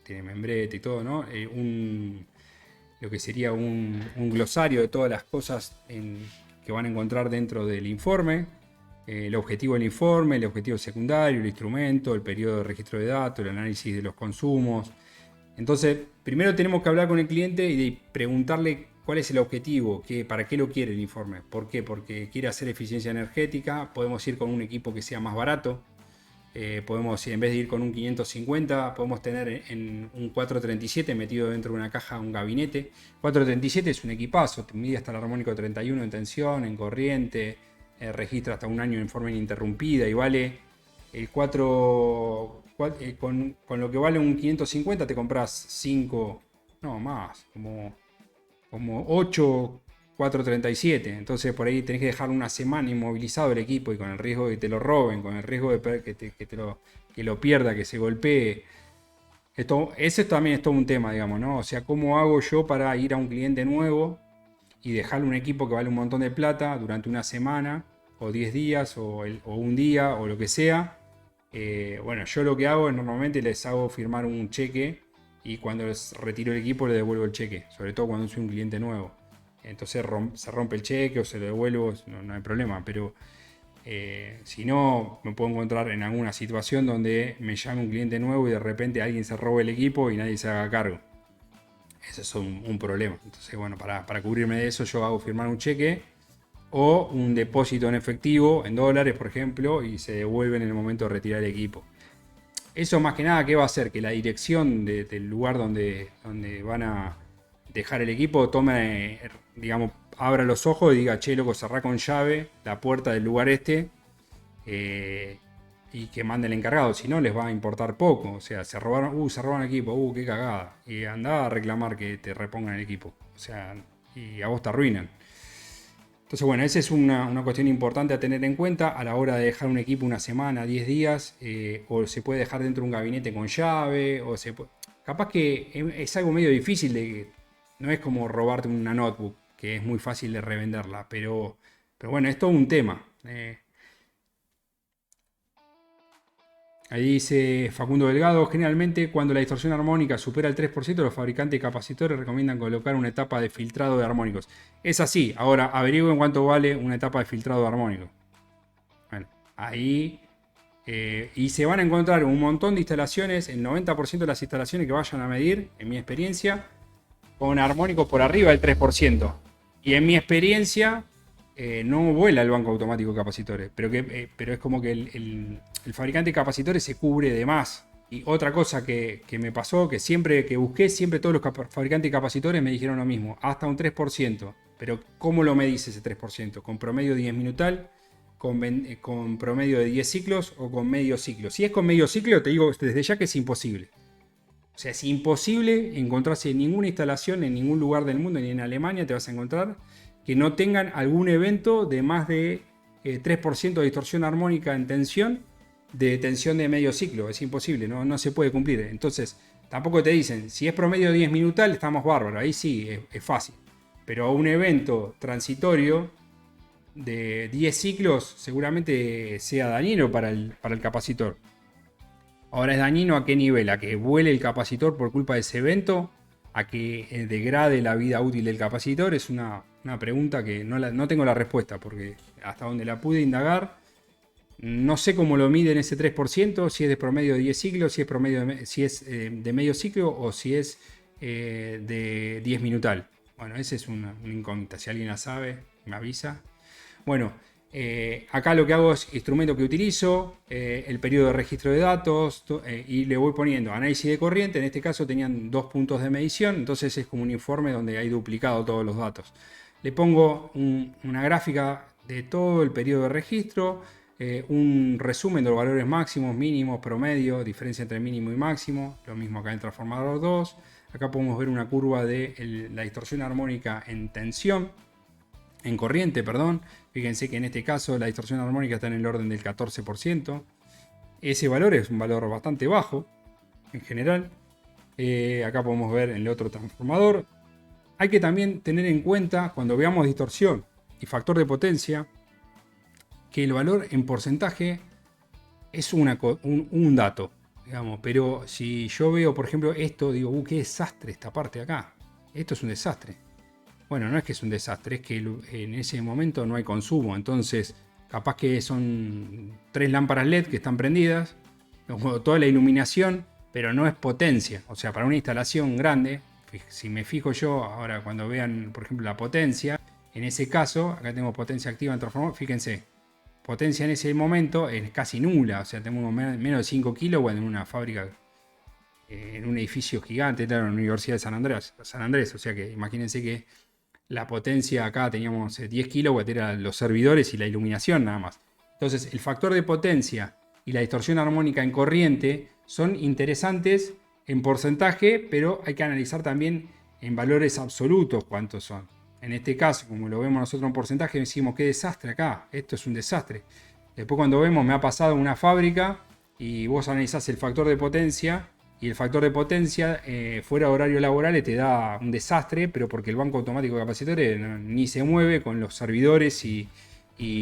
tiene membrete y todo, ¿no? Lo que sería un glosario de todas las cosas que van a encontrar dentro del informe, el objetivo del informe, el objetivo secundario, el instrumento, el periodo de registro de datos, el análisis de los consumos. Entonces, primero tenemos que hablar con el cliente y preguntarle cuál es el objetivo, para qué lo quiere el informe. ¿Por qué? Porque quiere hacer eficiencia energética, podemos ir con un equipo que sea más barato. Podemos, en vez de ir con un 550, podemos tener en un 437 metido dentro de una caja un gabinete. 437 es un equipazo, mide hasta el armónico 31 en tensión, en corriente, registra hasta un año en forma ininterrumpida y vale el 4... con lo que vale un 550 te compras 5, no más, como 8 437. Entonces por ahí tenés que dejar una semana inmovilizado el equipo y con el riesgo de que te lo roben, con el riesgo de que lo pierda, que se golpee. Ese también es todo un tema, digamos, ¿no? O sea, ¿cómo hago yo para ir a un cliente nuevo y dejarle un equipo que vale un montón de plata durante una semana, o 10 días, o un día, o lo que sea. Bueno, yo lo que hago es normalmente les hago firmar un cheque y cuando les retiro el equipo le devuelvo el cheque, sobre todo cuando soy un cliente nuevo. Entonces se rompe el cheque o se lo devuelvo, no hay problema, pero si no, me puedo encontrar en alguna situación donde me llame un cliente nuevo y de repente alguien se robe el equipo y nadie se haga cargo. Ese es un problema. Entonces, bueno, para cubrirme de eso yo hago firmar un cheque o un depósito en efectivo, en dólares, por ejemplo, y se devuelven en el momento de retirar el equipo. Eso más que nada, ¿qué va a hacer? Que la dirección del lugar donde van a dejar el equipo tome, digamos, abra los ojos y diga, che, loco, cerrá con llave la puerta del lugar este y que mande el encargado. Si no, les va a importar poco. O sea, se robaron el equipo, qué cagada. Y andá a reclamar que te repongan el equipo. O sea, y a vos te arruinan. Entonces, bueno, esa es una cuestión importante a tener en cuenta a la hora de dejar un equipo una semana, 10 días, o se puede dejar dentro de un gabinete con llave, capaz que es algo medio difícil, no es como robarte una notebook, que es muy fácil de revenderla, pero bueno, es todo un tema. Ahí dice Facundo Delgado, generalmente cuando la distorsión armónica supera el 3%, los fabricantes de capacitores recomiendan colocar una etapa de filtrado de armónicos. Es así, ahora averigüen cuánto vale una etapa de filtrado de armónicos. Bueno, ahí... y se van a encontrar un montón de instalaciones, el 90% de las instalaciones que vayan a medir, en mi experiencia, con armónicos por arriba del 3%. Y en mi experiencia, no vuela el banco automático de capacitores, pero es como que el fabricante de capacitores se cubre de más. Y otra cosa que me pasó, que siempre que busqué, siempre todos los fabricantes de capacitores me dijeron lo mismo, hasta un 3%. Pero ¿cómo lo medís ese 3%? ¿Con promedio 10 minutal? Con promedio de 10 ciclos o con medio ciclo? Si es con medio ciclo, te digo desde ya que es imposible. O sea, es imposible encontrarse en ninguna instalación, en ningún lugar del mundo, ni en Alemania te vas a encontrar, que no tengan algún evento de más de 3% de distorsión armónica en tensión, de tensión de medio ciclo. Es imposible, no se puede cumplir. Entonces, tampoco te dicen, si es promedio 10 minutal, estamos bárbaros. Ahí sí, es fácil. Pero un evento transitorio de 10 ciclos seguramente sea dañino para el capacitor. Ahora, ¿es dañino a qué nivel? ¿A que vuele el capacitor por culpa de ese evento? ¿A que degrade la vida útil del capacitor? Es una pregunta que no tengo la respuesta, porque hasta donde la pude indagar, no sé cómo lo miden ese 3%, si es de promedio de 10 ciclos, si es de medio ciclo o si es de 10 minutal. Bueno, esa es una incógnita. Si alguien la sabe, me avisa. Bueno, acá lo que hago es instrumento que utilizo, el periodo de registro de datos y le voy poniendo análisis de corriente. En este caso tenían 2 puntos de medición, entonces es como un informe donde hay duplicado todos los datos. Le pongo una gráfica de todo el periodo de registro, un resumen de los valores máximos, mínimos, promedio, diferencia entre mínimo y máximo, lo mismo acá en transformador 2. Acá podemos ver una curva de la distorsión armónica en tensión, en corriente, perdón. Fíjense que en este caso la distorsión armónica está en el orden del 14%. Ese valor es un valor bastante bajo en general. Acá podemos ver en el otro transformador. Hay que también tener en cuenta cuando veamos distorsión y factor de potencia que el valor en porcentaje es un dato, digamos. Pero si yo veo, por ejemplo, esto, digo, qué desastre esta parte de acá. Esto es un desastre. Bueno, no es que es un desastre, es que en ese momento no hay consumo. Entonces, capaz que son 3 lámparas LED que están prendidas, toda la iluminación, pero no es potencia. O sea, para una instalación grande, si me fijo yo, ahora cuando vean, por ejemplo, la potencia, en ese caso, acá tengo potencia activa en transformador, fíjense, potencia en ese momento es casi nula. O sea, tengo menos de 5 kilowatts en una fábrica, en un edificio gigante, en la Universidad de San Andrés. O sea que imagínense que la potencia acá teníamos 10 kilowatts, eran los servidores y la iluminación nada más. Entonces el factor de potencia y la distorsión armónica en corriente son interesantes en porcentaje, pero hay que analizar también en valores absolutos cuántos son. En este caso, como lo vemos nosotros en porcentaje, decimos qué desastre acá, esto es un desastre. Después cuando vemos, me ha pasado en una fábrica y vos analizás el factor de potencia y el factor de potencia fuera de horario laboral te da un desastre, pero porque el banco automático de capacitores ni se mueve con los servidores y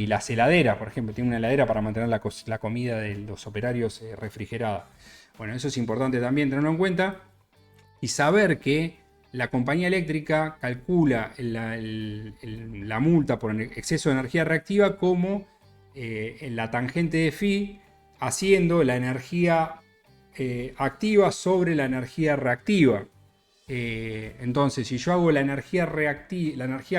las heladeras, por ejemplo, tiene una heladera para mantener la comida de los operarios refrigerada. Bueno, eso es importante también tenerlo en cuenta y saber que la compañía eléctrica calcula la multa por exceso de energía reactiva como la tangente de phi haciendo la energía activa sobre la energía reactiva. Entonces, si yo hago la energía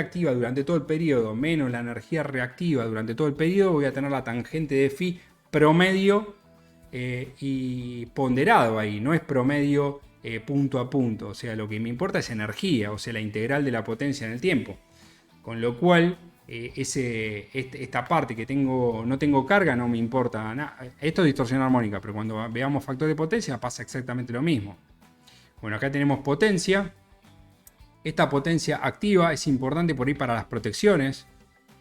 activa durante todo el periodo menos la energía reactiva durante todo el periodo, voy a tener la tangente de phi promedio y ponderado ahí, no es promedio punto a punto. O sea, lo que me importa es energía, o sea, la integral de la potencia en el tiempo. Con lo cual, esta parte que no tengo carga no me importa nada. Esto es distorsión armónica, pero cuando veamos factor de potencia pasa exactamente lo mismo. Bueno, acá tenemos potencia. Esta potencia activa es importante por ahí para las protecciones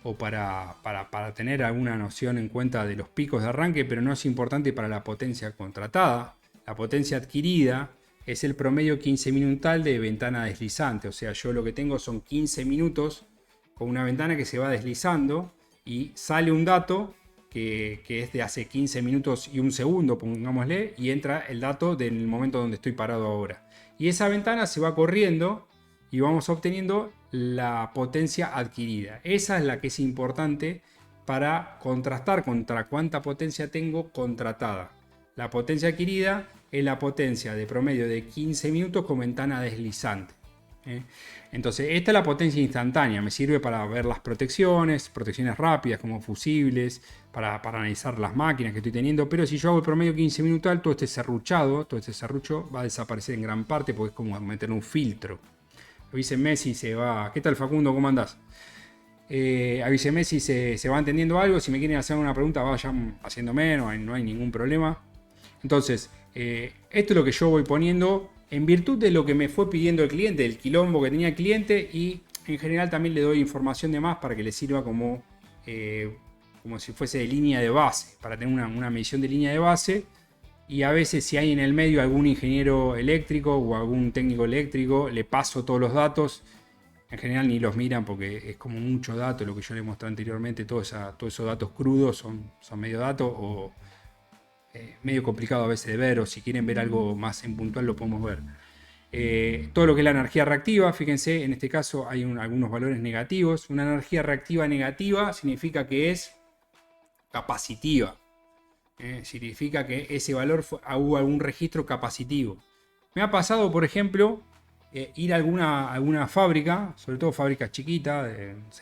o para tener alguna noción en cuenta de los picos de arranque, pero no es importante para la potencia contratada. La potencia adquirida es el promedio 15 minutal de ventana deslizante. O sea, yo lo que tengo son 15 minutos con una ventana que se va deslizando y sale un dato que es de hace 15 minutos y un segundo, pongámosle, y entra el dato del momento donde estoy parado ahora. Y esa ventana se va corriendo y vamos obteniendo la potencia adquirida. Esa es la que es importante para contrastar contra cuánta potencia tengo contratada. La potencia adquirida es la potencia de promedio de 15 minutos con ventana deslizante. Entonces, esta es la potencia instantánea. Me sirve para ver las protecciones rápidas como fusibles, para analizar las máquinas que estoy teniendo. Pero si yo hago el promedio 15 minutos, todo este serrucho va a desaparecer en gran parte porque es como meter un filtro. Avísenme si se va. ¿Qué tal, Facundo? ¿Cómo andás? Avísenme si se va entendiendo algo. Si me quieren hacer una pregunta, vayan haciéndome, no hay ningún problema. Entonces, esto es lo que yo voy poniendo en virtud de lo que me fue pidiendo el cliente, el quilombo que tenía el cliente, y en general también le doy información de más para que le sirva como si fuese de línea de base, para tener una medición de línea de base. Y a veces si hay en el medio algún ingeniero eléctrico o algún técnico eléctrico, le paso todos los datos. En general ni los miran porque es como mucho dato, lo que yo les mostré anteriormente, todos esos datos crudos son medio datos o medio complicado a veces de ver, o si quieren ver algo más en puntual lo podemos ver. Todo lo que es la energía reactiva, fíjense, en este caso hay algunos valores negativos. Una energía reactiva negativa significa que es capacitiva. Significa que ese valor hubo algún registro capacitivo. Me ha pasado, por ejemplo, ir a alguna fábrica, sobre todo fábricas chiquitas,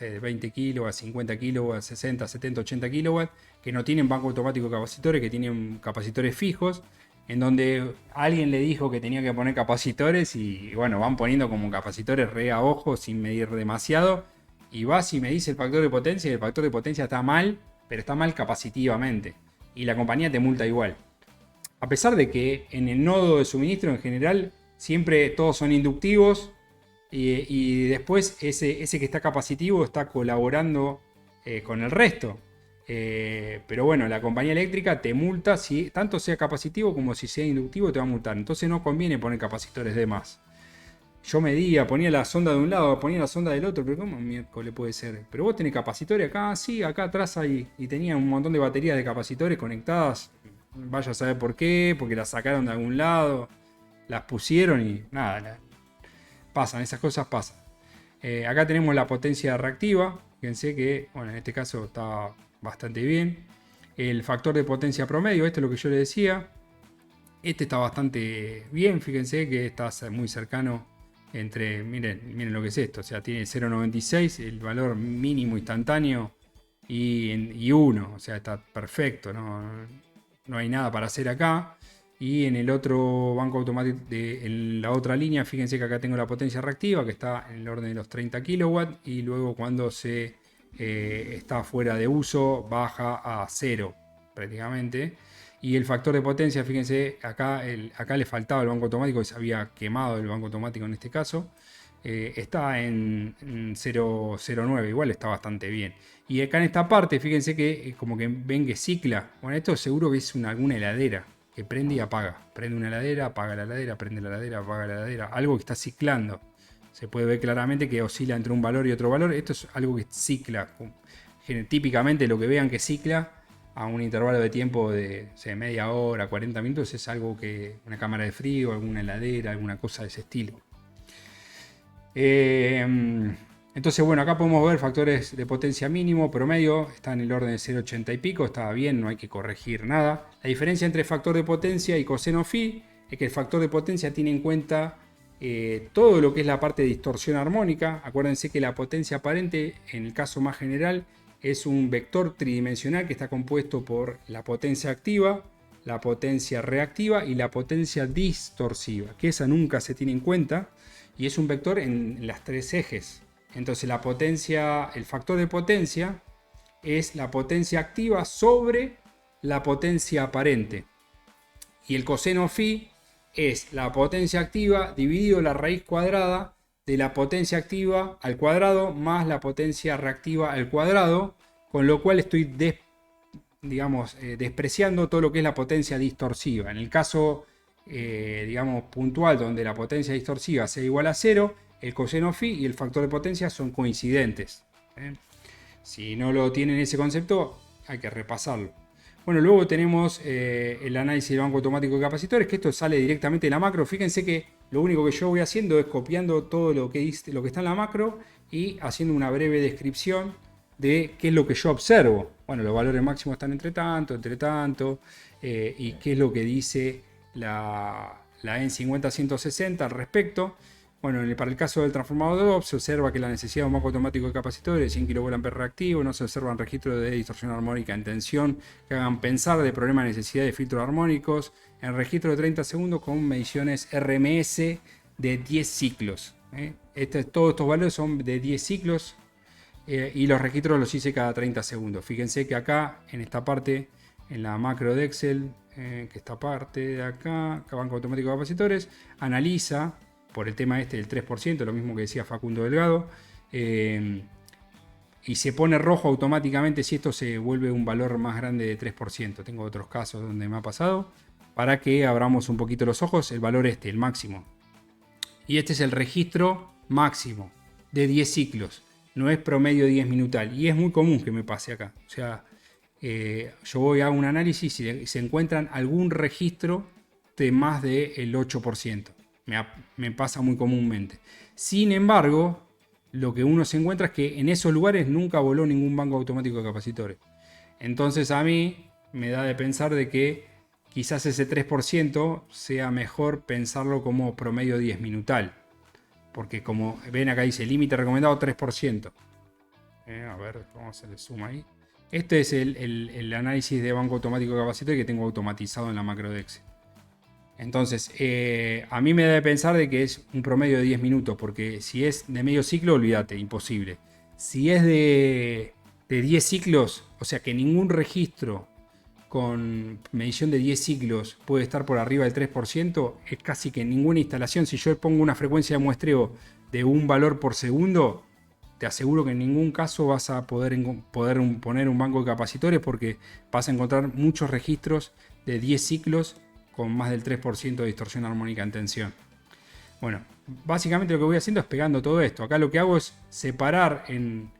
de 20 kilowatts, 50 kilowatts, 60, 70, 80 kilowatts, que no tienen banco automático de capacitores, que tienen capacitores fijos, en donde alguien le dijo que tenía que poner capacitores y bueno, van poniendo como capacitores re a ojo sin medir demasiado, y vas y me dice el factor de potencia y el factor de potencia está mal, pero está mal capacitivamente, y la compañía te multa igual. A pesar de que en el nodo de suministro en general siempre todos son inductivos y después ese que está capacitivo está colaborando con el resto. Pero bueno, la compañía eléctrica te multa si tanto sea capacitivo como si sea inductivo, te va a multar. Entonces no conviene poner capacitores de más. Yo medía, ponía la sonda de un lado, ponía la sonda del otro, pero ¿cómo miércoles puede ser? Pero vos tenés capacitores acá, sí, acá atrás hay, y tenía un montón de baterías de capacitores conectadas. Vaya a saber por qué, porque las sacaron de algún lado, las pusieron y nada, pasan, esas cosas pasan. Acá tenemos la potencia reactiva, fíjense que, bueno, en este caso está bastante bien. El factor de potencia promedio, esto es lo que yo le decía. Este está bastante bien, fíjense que está muy cercano entre, miren lo que es esto, o sea, tiene 0,96, el valor mínimo instantáneo, y 1, o sea, está perfecto, no hay nada para hacer acá. Y en el otro banco automático, en la otra línea, fíjense que acá tengo la potencia reactiva, que está en el orden de los 30 kilowatts, y luego cuando se está fuera de uso, baja a 0 prácticamente. Y el factor de potencia, fíjense, acá le faltaba el banco automático, se había quemado el banco automático en este caso. Está en 0,09, igual está bastante bien. Y acá en esta parte, fíjense que como que ven que cicla. Bueno, esto seguro que es alguna heladera. que prende y apaga. Prende una heladera, apaga la heladera, prende la heladera, apaga la heladera. Algo que está ciclando. Se puede ver claramente que oscila entre un valor y otro valor. Esto es algo que cicla. Típicamente lo que vean que cicla a un intervalo de tiempo de media hora, 40 minutos, es algo que una cámara de frío, alguna heladera, alguna cosa de ese estilo. Entonces, bueno, acá podemos ver factores de potencia mínimo, promedio, está en el orden de 0,80 y pico, está bien, no hay que corregir nada. La diferencia entre factor de potencia y coseno phi es que el factor de potencia tiene en cuenta todo lo que es la parte de distorsión armónica. Acuérdense que la potencia aparente, en el caso más general, es un vector tridimensional que está compuesto por la potencia activa, la potencia reactiva y la potencia distorsiva, que esa nunca se tiene en cuenta, y es un vector en las tres ejes. Entonces la potencia, el factor de potencia es la potencia activa sobre la potencia aparente. Y el coseno phi es la potencia activa dividido la raíz cuadrada de la potencia activa al cuadrado más la potencia reactiva al cuadrado, con lo cual estoy despreciando todo lo que es la potencia distorsiva. En el caso puntual donde la potencia distorsiva sea igual a 0, el coseno phi y el factor de potencia son coincidentes. Si no lo tienen ese concepto, hay que repasarlo. Bueno, luego tenemos el análisis del banco automático de capacitores, que esto sale directamente de la macro. Fíjense que lo único que yo voy haciendo es copiando todo lo que está en la macro y haciendo una breve descripción de qué es lo que yo observo. Bueno, los valores máximos están entre tanto, y qué es lo que dice la EN 50-160 al respecto. Bueno, para el caso del transformador de Dobbs se observa que la necesidad de un banco automático de capacitores de 100 kVA reactivo, no se observan registros de distorsión armónica en tensión que hagan pensar de problema de necesidad de filtros armónicos, en registro de 30 segundos con mediciones RMS de 10 ciclos. Todos estos valores son de 10 ciclos y los registros los hice cada 30 segundos. Fíjense que acá, en esta parte, en la macro de Excel, que esta parte de acá, banco automático de capacitores, analiza por el tema del 3%, lo mismo que decía Facundo Delgado, y se pone rojo automáticamente si esto se vuelve un valor más grande de 3%. Tengo otros casos donde me ha pasado. Para que abramos un poquito los ojos, el valor el máximo. Y este es el registro máximo de 10 ciclos. No es promedio 10 minutal. Y es muy común que me pase acá. O sea, yo voy a un análisis y se encuentran algún registro de más del 8%. Me pasa muy comúnmente. Sin embargo, lo que uno se encuentra es que en esos lugares nunca voló ningún banco automático de capacitores. Entonces a mí me da de pensar de que quizás ese 3% sea mejor pensarlo como promedio 10 minutal. Porque como ven acá dice límite recomendado 3%. A ver cómo se le suma ahí. Este es el análisis de banco automático de capacitores que tengo automatizado en la macro de Excel. Entonces, a mí me da de pensar de que es un promedio de 10 minutos, porque si es de medio ciclo, olvídate, imposible. Si es de 10 ciclos, o sea que ningún registro con medición de 10 ciclos puede estar por arriba del 3%, es casi que ninguna instalación. Si yo pongo una frecuencia de muestreo de un valor por segundo, te aseguro que en ningún caso vas a poder poner un banco de capacitores, porque vas a encontrar muchos registros de 10 ciclos con más del 3% de distorsión armónica en tensión. Bueno, básicamente lo que voy haciendo es pegando todo esto. Acá lo que hago es separar en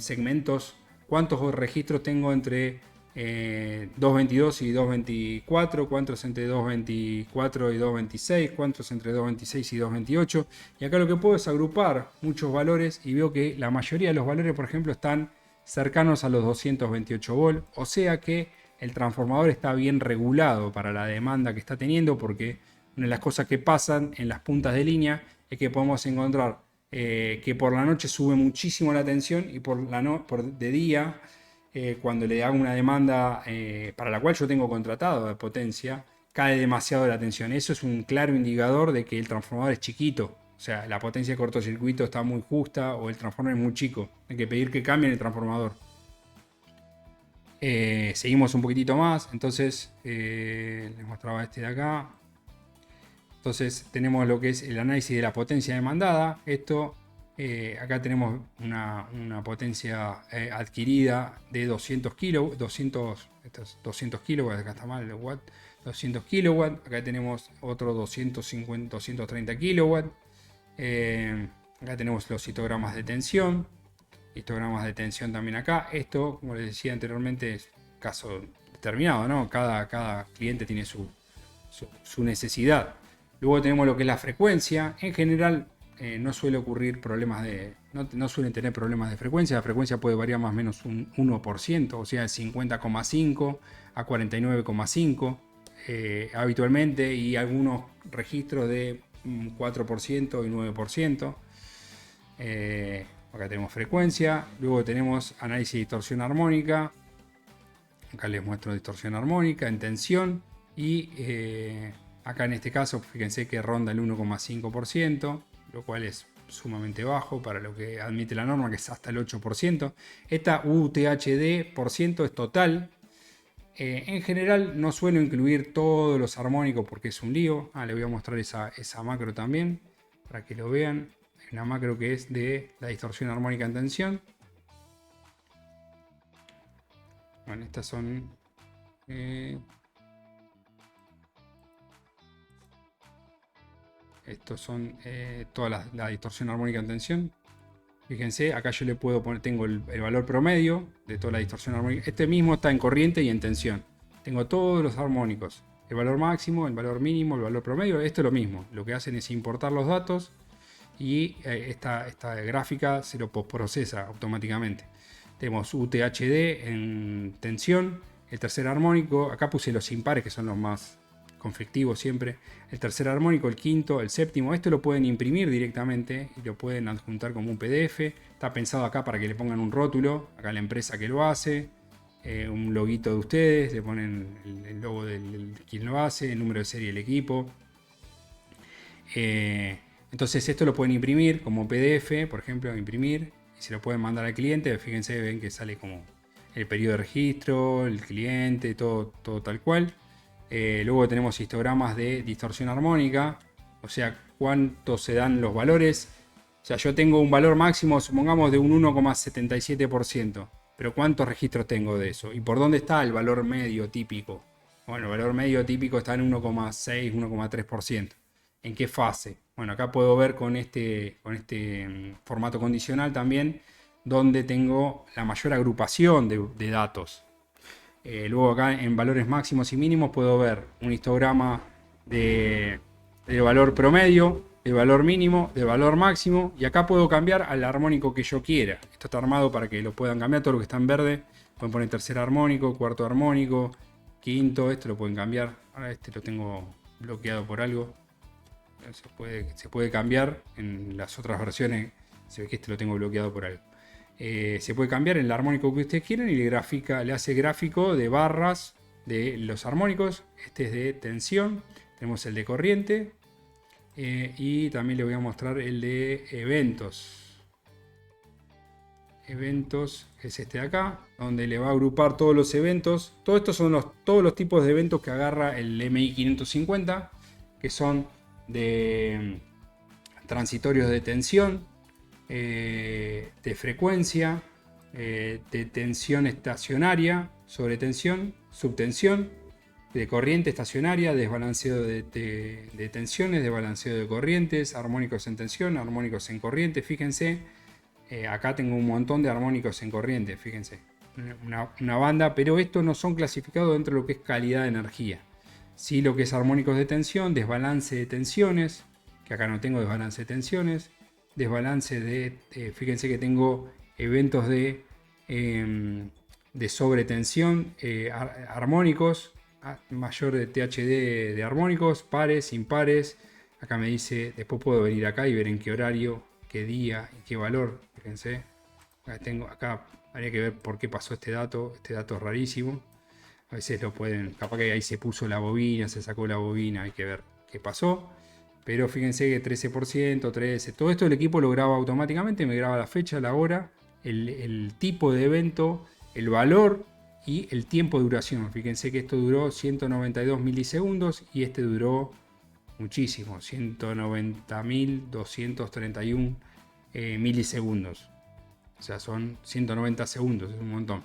segmentos cuántos registros tengo entre 222 y 224, cuántos entre 224 y 226, cuántos entre 226 y 228. Y acá lo que puedo es agrupar muchos valores y veo que la mayoría de los valores, por ejemplo, están cercanos a los 228 volt. O sea que el transformador está bien regulado para la demanda que está teniendo, porque una de las cosas que pasan en las puntas de línea es que podemos encontrar que por la noche sube muchísimo la tensión y de día, cuando le hago una demanda para la cual yo tengo contratado de potencia, cae demasiado la tensión. Eso es un claro indicador de que el transformador es chiquito. O sea, la potencia de cortocircuito está muy justa o el transformador es muy chico. Hay que pedir que cambien el transformador. Seguimos un poquitito más. Entonces, les mostraba este de acá. Entonces, tenemos lo que es el análisis de la potencia demandada. Esto, acá tenemos una potencia adquirida de 200 kilos. 200 kilos, acá está mal, watt. 200 kilowatts. Acá tenemos otro 250, 230 kilowatts. Acá tenemos los histogramas de tensión. Histogramas de tensión también acá. Esto, como les decía anteriormente, es caso determinado, ¿no? Cada cliente tiene su necesidad. Luego tenemos lo que es la frecuencia. En general no suele ocurrir problemas de... No suelen tener problemas de frecuencia. La frecuencia puede variar más o menos un 1%, o sea, de 50,5 a 49,5 habitualmente, y algunos registros de 4% y 9%. Acá tenemos frecuencia. Luego tenemos análisis de distorsión armónica. Acá les muestro distorsión armónica en tensión. Y acá en este caso, fíjense que ronda el 1,5%, lo cual es sumamente bajo para lo que admite la norma, que es hasta el 8%. Esta UTHD por ciento es total. En general no suelo incluir todos los armónicos porque es un lío. Les voy a mostrar esa macro también para que lo vean. Hay una macro que es de la distorsión armónica en tensión. Bueno, estas son... estos son toda la distorsión armónica en tensión. Fíjense, acá yo le puedo poner, tengo el valor promedio de toda la distorsión armónica. Este mismo está en corriente y en tensión. Tengo todos los armónicos. El valor máximo, el valor mínimo, el valor promedio. Esto es lo mismo. Lo que hacen es importar los datos y esta gráfica se lo postprocesa automáticamente. Tenemos UTHD en tensión. El tercer armónico, acá puse los impares que son los más conflictivos siempre. El tercer armónico, el quinto, el séptimo. Esto lo pueden imprimir directamente y lo pueden adjuntar como un PDF. Está pensado acá para que le pongan un rótulo. Acá la empresa que lo hace. Un loguito de ustedes. Le ponen el logo del quien lo hace. El número de serie del equipo. Entonces esto lo pueden imprimir como PDF. Por ejemplo, imprimir. Y se lo pueden mandar al cliente. Fíjense, ven que sale como el periodo de registro, el cliente, todo tal cual. Luego tenemos histogramas de distorsión armónica, o sea, cuánto se dan los valores. O sea, yo tengo un valor máximo, supongamos, de un 1,77%, pero ¿cuántos registros tengo de eso? ¿Y por dónde está el valor medio típico? Bueno, el valor medio típico está en 1,6, 1,3%. ¿En qué fase? Bueno, acá puedo ver con este formato condicional también, donde tengo la mayor agrupación de datos. Luego acá en valores máximos y mínimos puedo ver un histograma del valor promedio, del valor mínimo, del valor máximo, y acá puedo cambiar al armónico que yo quiera. Esto está armado para que lo puedan cambiar. Todo lo que está en verde pueden poner tercer armónico, cuarto armónico, quinto. Esto lo pueden cambiar. Ahora este lo tengo bloqueado por algo. Se puede cambiar. En las otras versiones se ve que este lo tengo bloqueado por algo. Se puede cambiar el armónico que ustedes quieren y le hace gráfico de barras de los armónicos. Este es de tensión. Tenemos el de corriente. Y también le voy a mostrar el de eventos. Eventos, que es este de acá, donde le va a agrupar todos los eventos. Todos estos son todos los tipos de eventos que agarra el MI 550, que son de transitorios de tensión, de frecuencia, de tensión estacionaria, sobretensión, subtensión, de corriente estacionaria, desbalanceo de tensiones, desbalanceo de corrientes, armónicos en tensión, armónicos en corriente. Fíjense, acá tengo un montón de armónicos en corriente, fíjense, una banda, pero estos no son clasificados dentro de lo que es calidad de energía. Sí, lo que es armónicos de tensión, desbalance de tensiones, que acá no tengo desbalance de tensiones, desbalance fíjense que tengo eventos de sobretensión, armónicos, mayor de THD de armónicos, pares, impares. Acá me dice, después puedo venir acá y ver en qué horario, qué día y qué valor. Fíjense, acá habría que ver por qué pasó este dato es rarísimo. A veces lo pueden, capaz que ahí se puso la bobina, se sacó la bobina, hay que ver qué pasó. Pero fíjense que 13%, 13%, todo esto el equipo lo graba automáticamente, me graba la fecha, la hora, el tipo de evento, el valor y el tiempo de duración. Fíjense que esto duró 192 milisegundos y este duró muchísimo, 190.231 milisegundos. O sea, son 190 segundos, es un montón.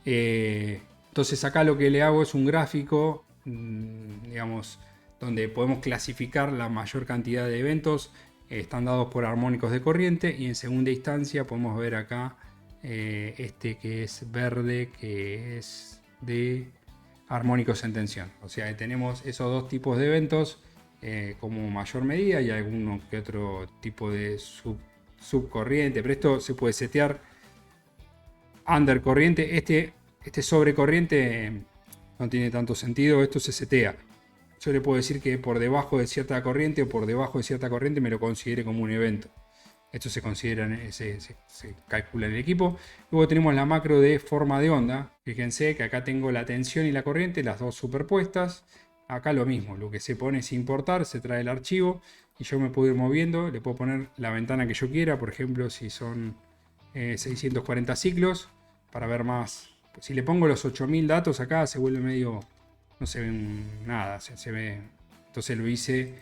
Entonces acá lo que le hago es un gráfico digamos, donde podemos clasificar la mayor cantidad de eventos, están dados por armónicos de corriente, y en segunda instancia podemos ver acá este que es verde, que es de armónicos en tensión. O sea, tenemos esos dos tipos de eventos como mayor medida, y alguno que otro tipo de subcorriente, pero esto se puede setear under corriente. Este sobre corriente no tiene tanto sentido, esto se setea. Yo le puedo decir que por debajo de cierta corriente o por debajo de cierta corriente me lo considere como un evento. Esto se considera, se calcula en el equipo. Luego tenemos la macro de forma de onda. Fíjense que acá tengo la tensión y la corriente, las dos superpuestas. Acá lo mismo, lo que se pone es importar, se trae el archivo y yo me puedo ir moviendo. Le puedo poner la ventana que yo quiera, por ejemplo, si son 640 ciclos, para ver más. Si le pongo los 8000 datos acá, se vuelve medio, no se ve nada, se ve. Entonces lo hice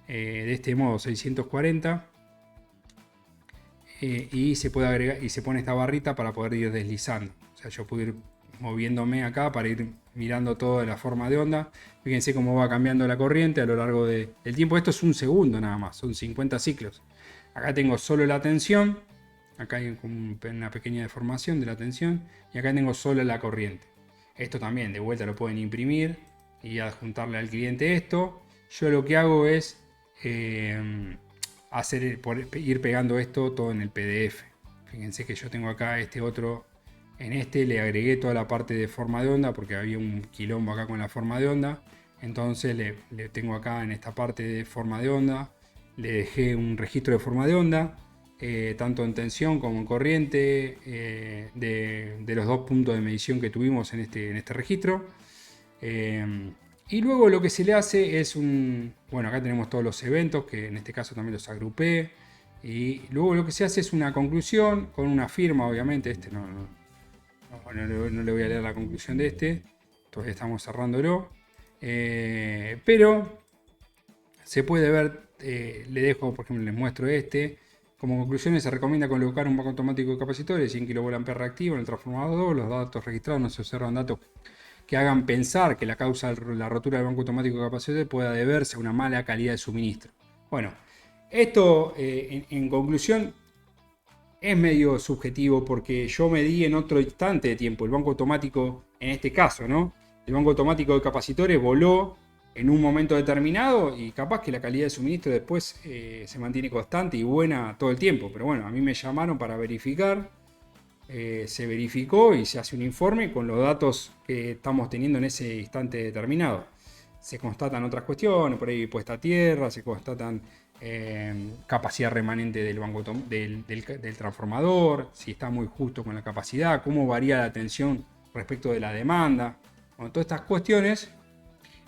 de este modo, 640. Y se puede agregar y se pone esta barrita para poder ir deslizando. O sea, yo puedo ir moviéndome acá para ir mirando toda la forma de onda. Fíjense cómo va cambiando la corriente a lo largo del tiempo. Esto es un segundo nada más, son 50 ciclos. Acá tengo solo la tensión. Acá hay una pequeña deformación de la tensión. Y acá tengo solo la corriente. Esto también de vuelta lo pueden imprimir y adjuntarle al cliente esto. Yo lo que hago es ir pegando esto todo en el PDF. Fíjense que yo tengo acá este otro. En este le agregué toda la parte de forma de onda porque había un quilombo acá con la forma de onda. Entonces le tengo acá en esta parte de forma de onda. Le dejé un registro de forma de onda. Tanto en tensión como en corriente. De los dos puntos de medición que tuvimos en este registro. Y luego lo que se le hace es bueno, acá tenemos todos los eventos, que en este caso también los agrupé. Y luego lo que se hace es una conclusión con una firma, obviamente. No le voy a leer la conclusión de este. Todavía estamos cerrándolo. Pero se puede ver, le dejo, por ejemplo, les muestro este. Como conclusiones, se recomienda colocar un banco automático de capacitores 100 kVA reactivo en el transformador. Los datos registrados no se observan datos que hagan pensar que la causa de la rotura del banco automático de capacitores pueda deberse a una mala calidad de suministro. Bueno, esto en conclusión es medio subjetivo porque yo medí en otro instante de tiempo. El banco automático, en este caso, ¿no? El banco automático de capacitores voló en un momento determinado y capaz que la calidad de suministro después se mantiene constante y buena todo el tiempo. Pero bueno, a mí me llamaron para verificar. Se verificó y se hace un informe con los datos que estamos teniendo en ese instante determinado. Se constatan otras cuestiones, por ahí puesta a tierra, se constatan capacidad remanente del banco del transformador, si está muy justo con la capacidad, cómo varía la tensión respecto de la demanda, bueno, todas estas cuestiones.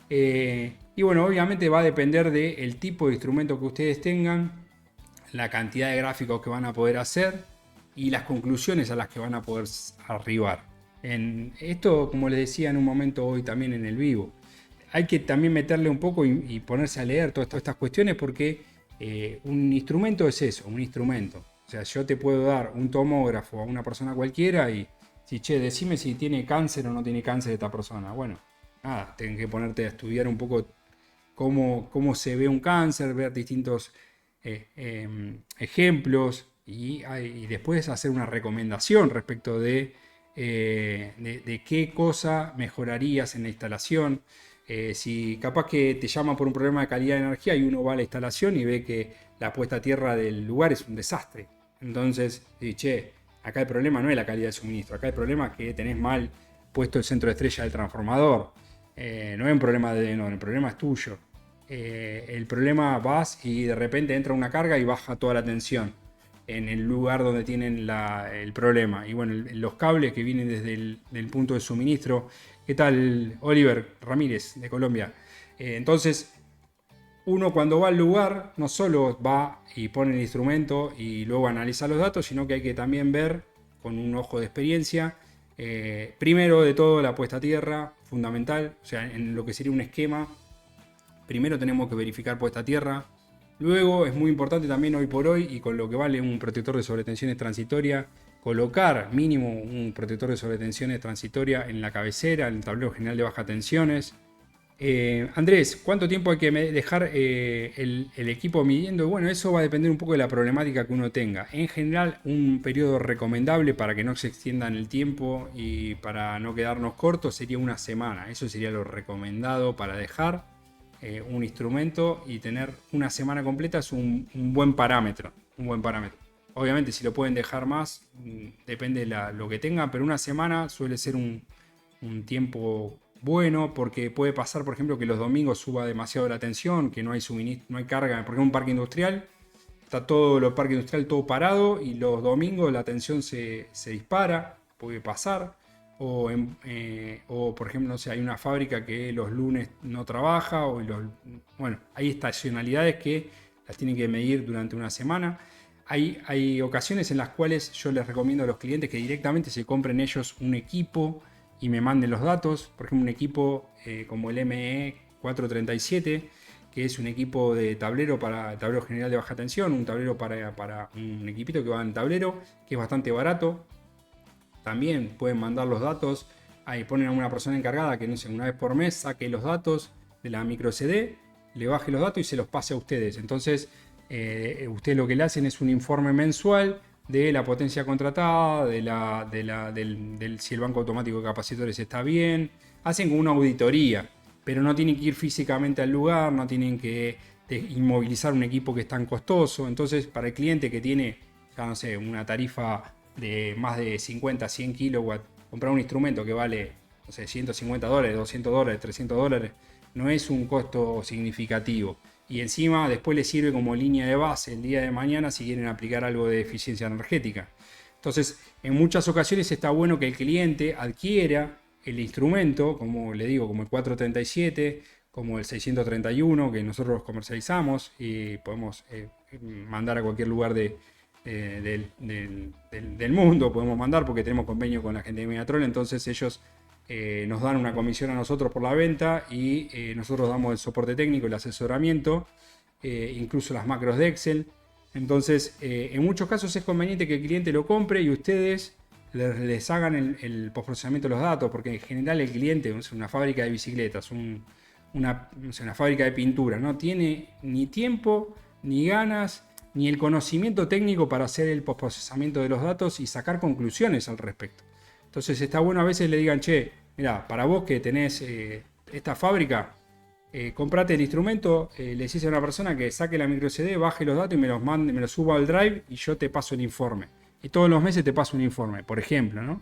Y bueno, obviamente va a depender del tipo de instrumento que ustedes tengan, la cantidad de gráficos que van a poder hacer y las conclusiones a las que van a poder arribar. En esto, como les decía en un momento hoy también en el vivo, hay que también meterle un poco y ponerse a leer todas estas cuestiones porque un instrumento es eso, un instrumento. O sea, yo te puedo dar un tomógrafo a una persona cualquiera y si, che, decime si tiene cáncer o no tiene cáncer esta persona. Bueno, nada, tengo que ponerte a estudiar un poco cómo se ve un cáncer, ver distintos ejemplos y después hacer una recomendación respecto de qué cosa mejorarías en la instalación. Si capaz que te llaman por un problema de calidad de energía y uno va a la instalación y ve que la puesta a tierra del lugar es un desastre. Entonces, che, acá el problema no es la calidad de suministro, acá el problema es que tenés mal puesto el centro de estrella del transformador. No es un problema el problema es tuyo. El problema vas y de repente entra una carga y baja toda la tensión en el lugar donde tienen el problema. Y bueno, los cables que vienen desde el punto de suministro. ¿Qué tal, Oliver Ramírez de Colombia? Entonces, uno cuando va al lugar no solo va y pone el instrumento y luego analiza los datos, sino que hay que también ver con un ojo de experiencia. Primero de todo la puesta a tierra, fundamental, o sea, en lo que sería un esquema. Primero tenemos que verificar puesta a tierra. Luego es muy importante también hoy por hoy, y con lo que vale un protector de sobretensiones transitoria, colocar mínimo un protector de sobretensiones transitoria en la cabecera, en el tablero general de baja tensiones. Andrés, ¿cuánto tiempo hay que dejar el equipo midiendo? Bueno, eso va a depender un poco de la problemática que uno tenga. En general, un periodo recomendable para que no se extienda en el tiempo y para no quedarnos cortos sería una semana. Eso sería lo recomendado para dejar un instrumento y tener una semana completa es un buen parámetro. Un buen parámetro. Obviamente, si lo pueden dejar más, depende de lo que tengan, pero una semana suele ser un tiempo bueno, porque puede pasar, por ejemplo, que los domingos suba demasiado la tensión, que no hay suministro, no hay carga, porque es un parque industrial, está todo el parque industrial todo parado y los domingos la tensión se dispara, puede pasar. O, por ejemplo, no sé, hay una fábrica que los lunes no trabaja, bueno, hay estacionalidades que las tienen que medir durante una semana. Hay ocasiones en las cuales yo les recomiendo a los clientes que directamente se compren ellos un equipo y me manden los datos. Por ejemplo, un equipo como el ME437, que es un equipo de tablero para tablero general de baja tensión, un tablero para un equipito que va en tablero, que es bastante barato. También pueden mandar los datos, ahí ponen a una persona encargada que no sé, una vez por mes saque los datos de la micro CD, le baje los datos y se los pase a ustedes. Entonces, ustedes lo que le hacen es un informe mensual de la potencia contratada, si el banco automático de capacitores está bien. Hacen como una auditoría, pero no tienen que ir físicamente al lugar, no tienen que inmovilizar un equipo que es tan costoso. Entonces, para el cliente que tiene, ya no sé, una tarifa de más de 50, 100 kilowatts, comprar un instrumento que vale, no sé, $150, $200, $300, no es un costo significativo. Y encima después les sirve como línea de base el día de mañana si quieren aplicar algo de eficiencia energética. Entonces, en muchas ocasiones está bueno que el cliente adquiera el instrumento, como le digo, como el 437, como el 631, que nosotros comercializamos y podemos mandar a cualquier lugar del mundo, podemos mandar porque tenemos convenio con la gente de Megatrol, entonces ellos nos dan una comisión a nosotros por la venta y nosotros damos el soporte técnico, el asesoramiento, incluso las macros de Excel. Entonces, en muchos casos es conveniente que el cliente lo compre y ustedes les hagan el postprocesamiento de los datos, porque en general el cliente es una fábrica de bicicletas, una fábrica de pintura, no tiene ni tiempo, ni ganas, ni el conocimiento técnico para hacer el postprocesamiento de los datos y sacar conclusiones al respecto. Entonces está bueno a veces le digan, che, mira, para vos que tenés esta fábrica, comprate el instrumento, le decís a una persona que saque la micro CD, baje los datos y me los mande, me los suba al drive y yo te paso el informe. Y todos los meses te paso un informe, por ejemplo, ¿no?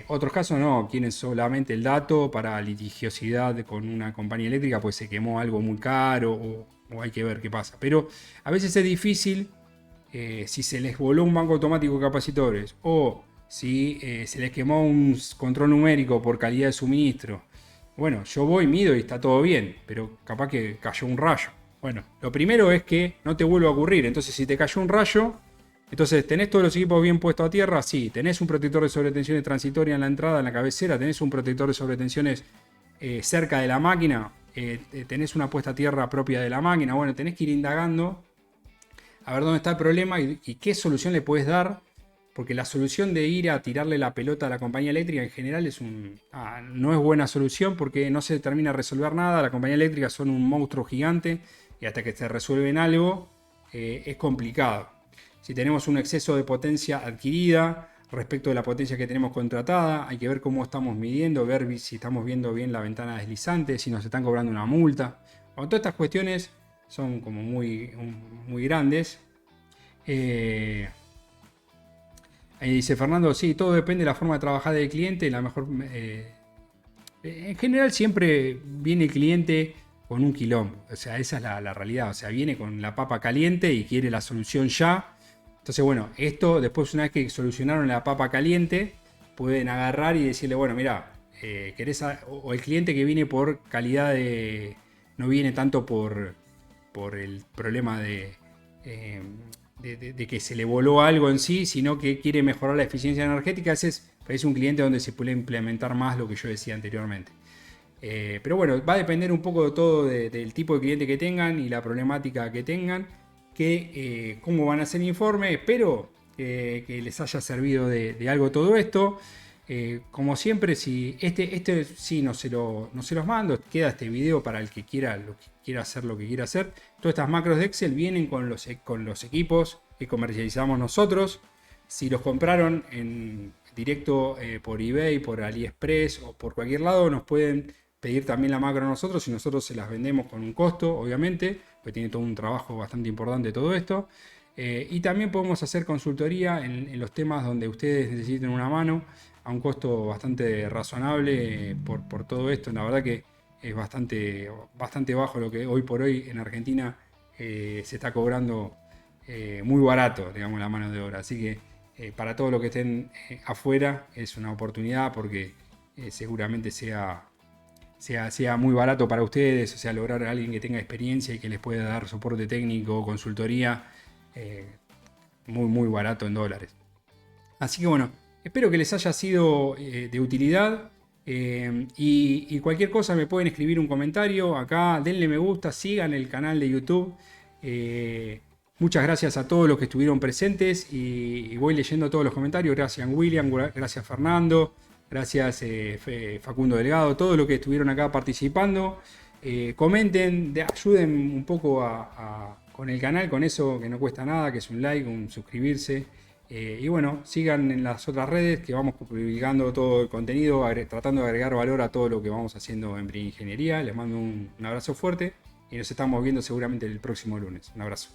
Otros casos no, quieren solamente el dato para litigiosidad con una compañía eléctrica, pues se quemó algo muy caro o hay que ver qué pasa. Pero a veces es difícil si se les voló un banco automático de capacitores o si se les quemó un control numérico por calidad de suministro. Bueno, yo voy, mido y está todo bien, pero capaz que cayó un rayo. Bueno, lo primero es que no te vuelva a ocurrir. Entonces, si te cayó un rayo, entonces, ¿tenés todos los equipos bien puestos a tierra? Sí. ¿Tenés un protector de sobretensiones transitoria en la entrada, en la cabecera? ¿Tenés un protector de sobretensiones cerca de la máquina? ¿Tenés una puesta a tierra propia de la máquina? Bueno, tenés que ir indagando a ver dónde está el problema y qué solución le puedes dar. Porque la solución de ir a tirarle la pelota a la compañía eléctrica en general no es buena solución porque no se termina de resolver nada. La compañía eléctrica son un monstruo gigante y hasta que se resuelven algo es complicado. Si tenemos un exceso de potencia adquirida respecto de la potencia que tenemos contratada, hay que ver cómo estamos midiendo, ver si estamos viendo bien la ventana deslizante, si nos están cobrando una multa. Bueno, todas estas cuestiones son como muy grandes. Ahí dice Fernando, sí, todo depende de la forma de trabajar del cliente. En general siempre viene el cliente con un quilombo. O sea, esa es la realidad. O sea, viene con la papa caliente y quiere la solución ya. Entonces, bueno, esto después una vez que solucionaron la papa caliente, pueden agarrar y decirle, bueno, mira, o el cliente que viene por calidad no viene tanto por el problema de que se le voló algo en sí, sino que quiere mejorar la eficiencia energética. Ese es un cliente donde se puede implementar más lo que yo decía anteriormente. Pero bueno, va a depender un poco de todo del tipo de cliente que tengan y la problemática que tengan, cómo van a hacer el informe. Espero que les haya servido de algo todo esto. Como siempre, si este sí no se los mando, queda este video para el que quiera, hacer lo que quiera hacer. Todas estas macros de Excel vienen con los equipos que comercializamos nosotros. Si los compraron en directo por eBay, por AliExpress o por cualquier lado, nos pueden pedir también la macro a nosotros y nosotros se las vendemos con un costo, obviamente, porque tiene todo un trabajo bastante importante todo esto. Y también podemos hacer consultoría en los temas donde ustedes necesiten una mano a un costo bastante razonable por todo esto. La verdad que es bastante bajo lo que hoy por hoy en Argentina se está cobrando muy barato, digamos, la mano de obra. Así que para todos los que estén afuera es una oportunidad porque seguramente sea muy barato para ustedes, o sea, lograr a alguien que tenga experiencia y que les pueda dar soporte técnico, consultoría, muy barato en dólares. Así que bueno, espero que les haya sido de utilidad y cualquier cosa me pueden escribir un comentario acá, denle me gusta, sigan el canal de YouTube. Muchas gracias a todos los que estuvieron presentes y voy leyendo todos los comentarios. Gracias William, gracias Fernando, gracias Facundo Delgado, todos los que estuvieron acá participando. Comenten, ayuden un poco con el canal, con eso que no cuesta nada, que es un like, un suscribirse. Y bueno, sigan en las otras redes que vamos publicando todo el contenido, tratando de agregar valor a todo lo que vamos haciendo en Bringingeniería. Les mando un abrazo fuerte y nos estamos viendo seguramente el próximo lunes. Un abrazo.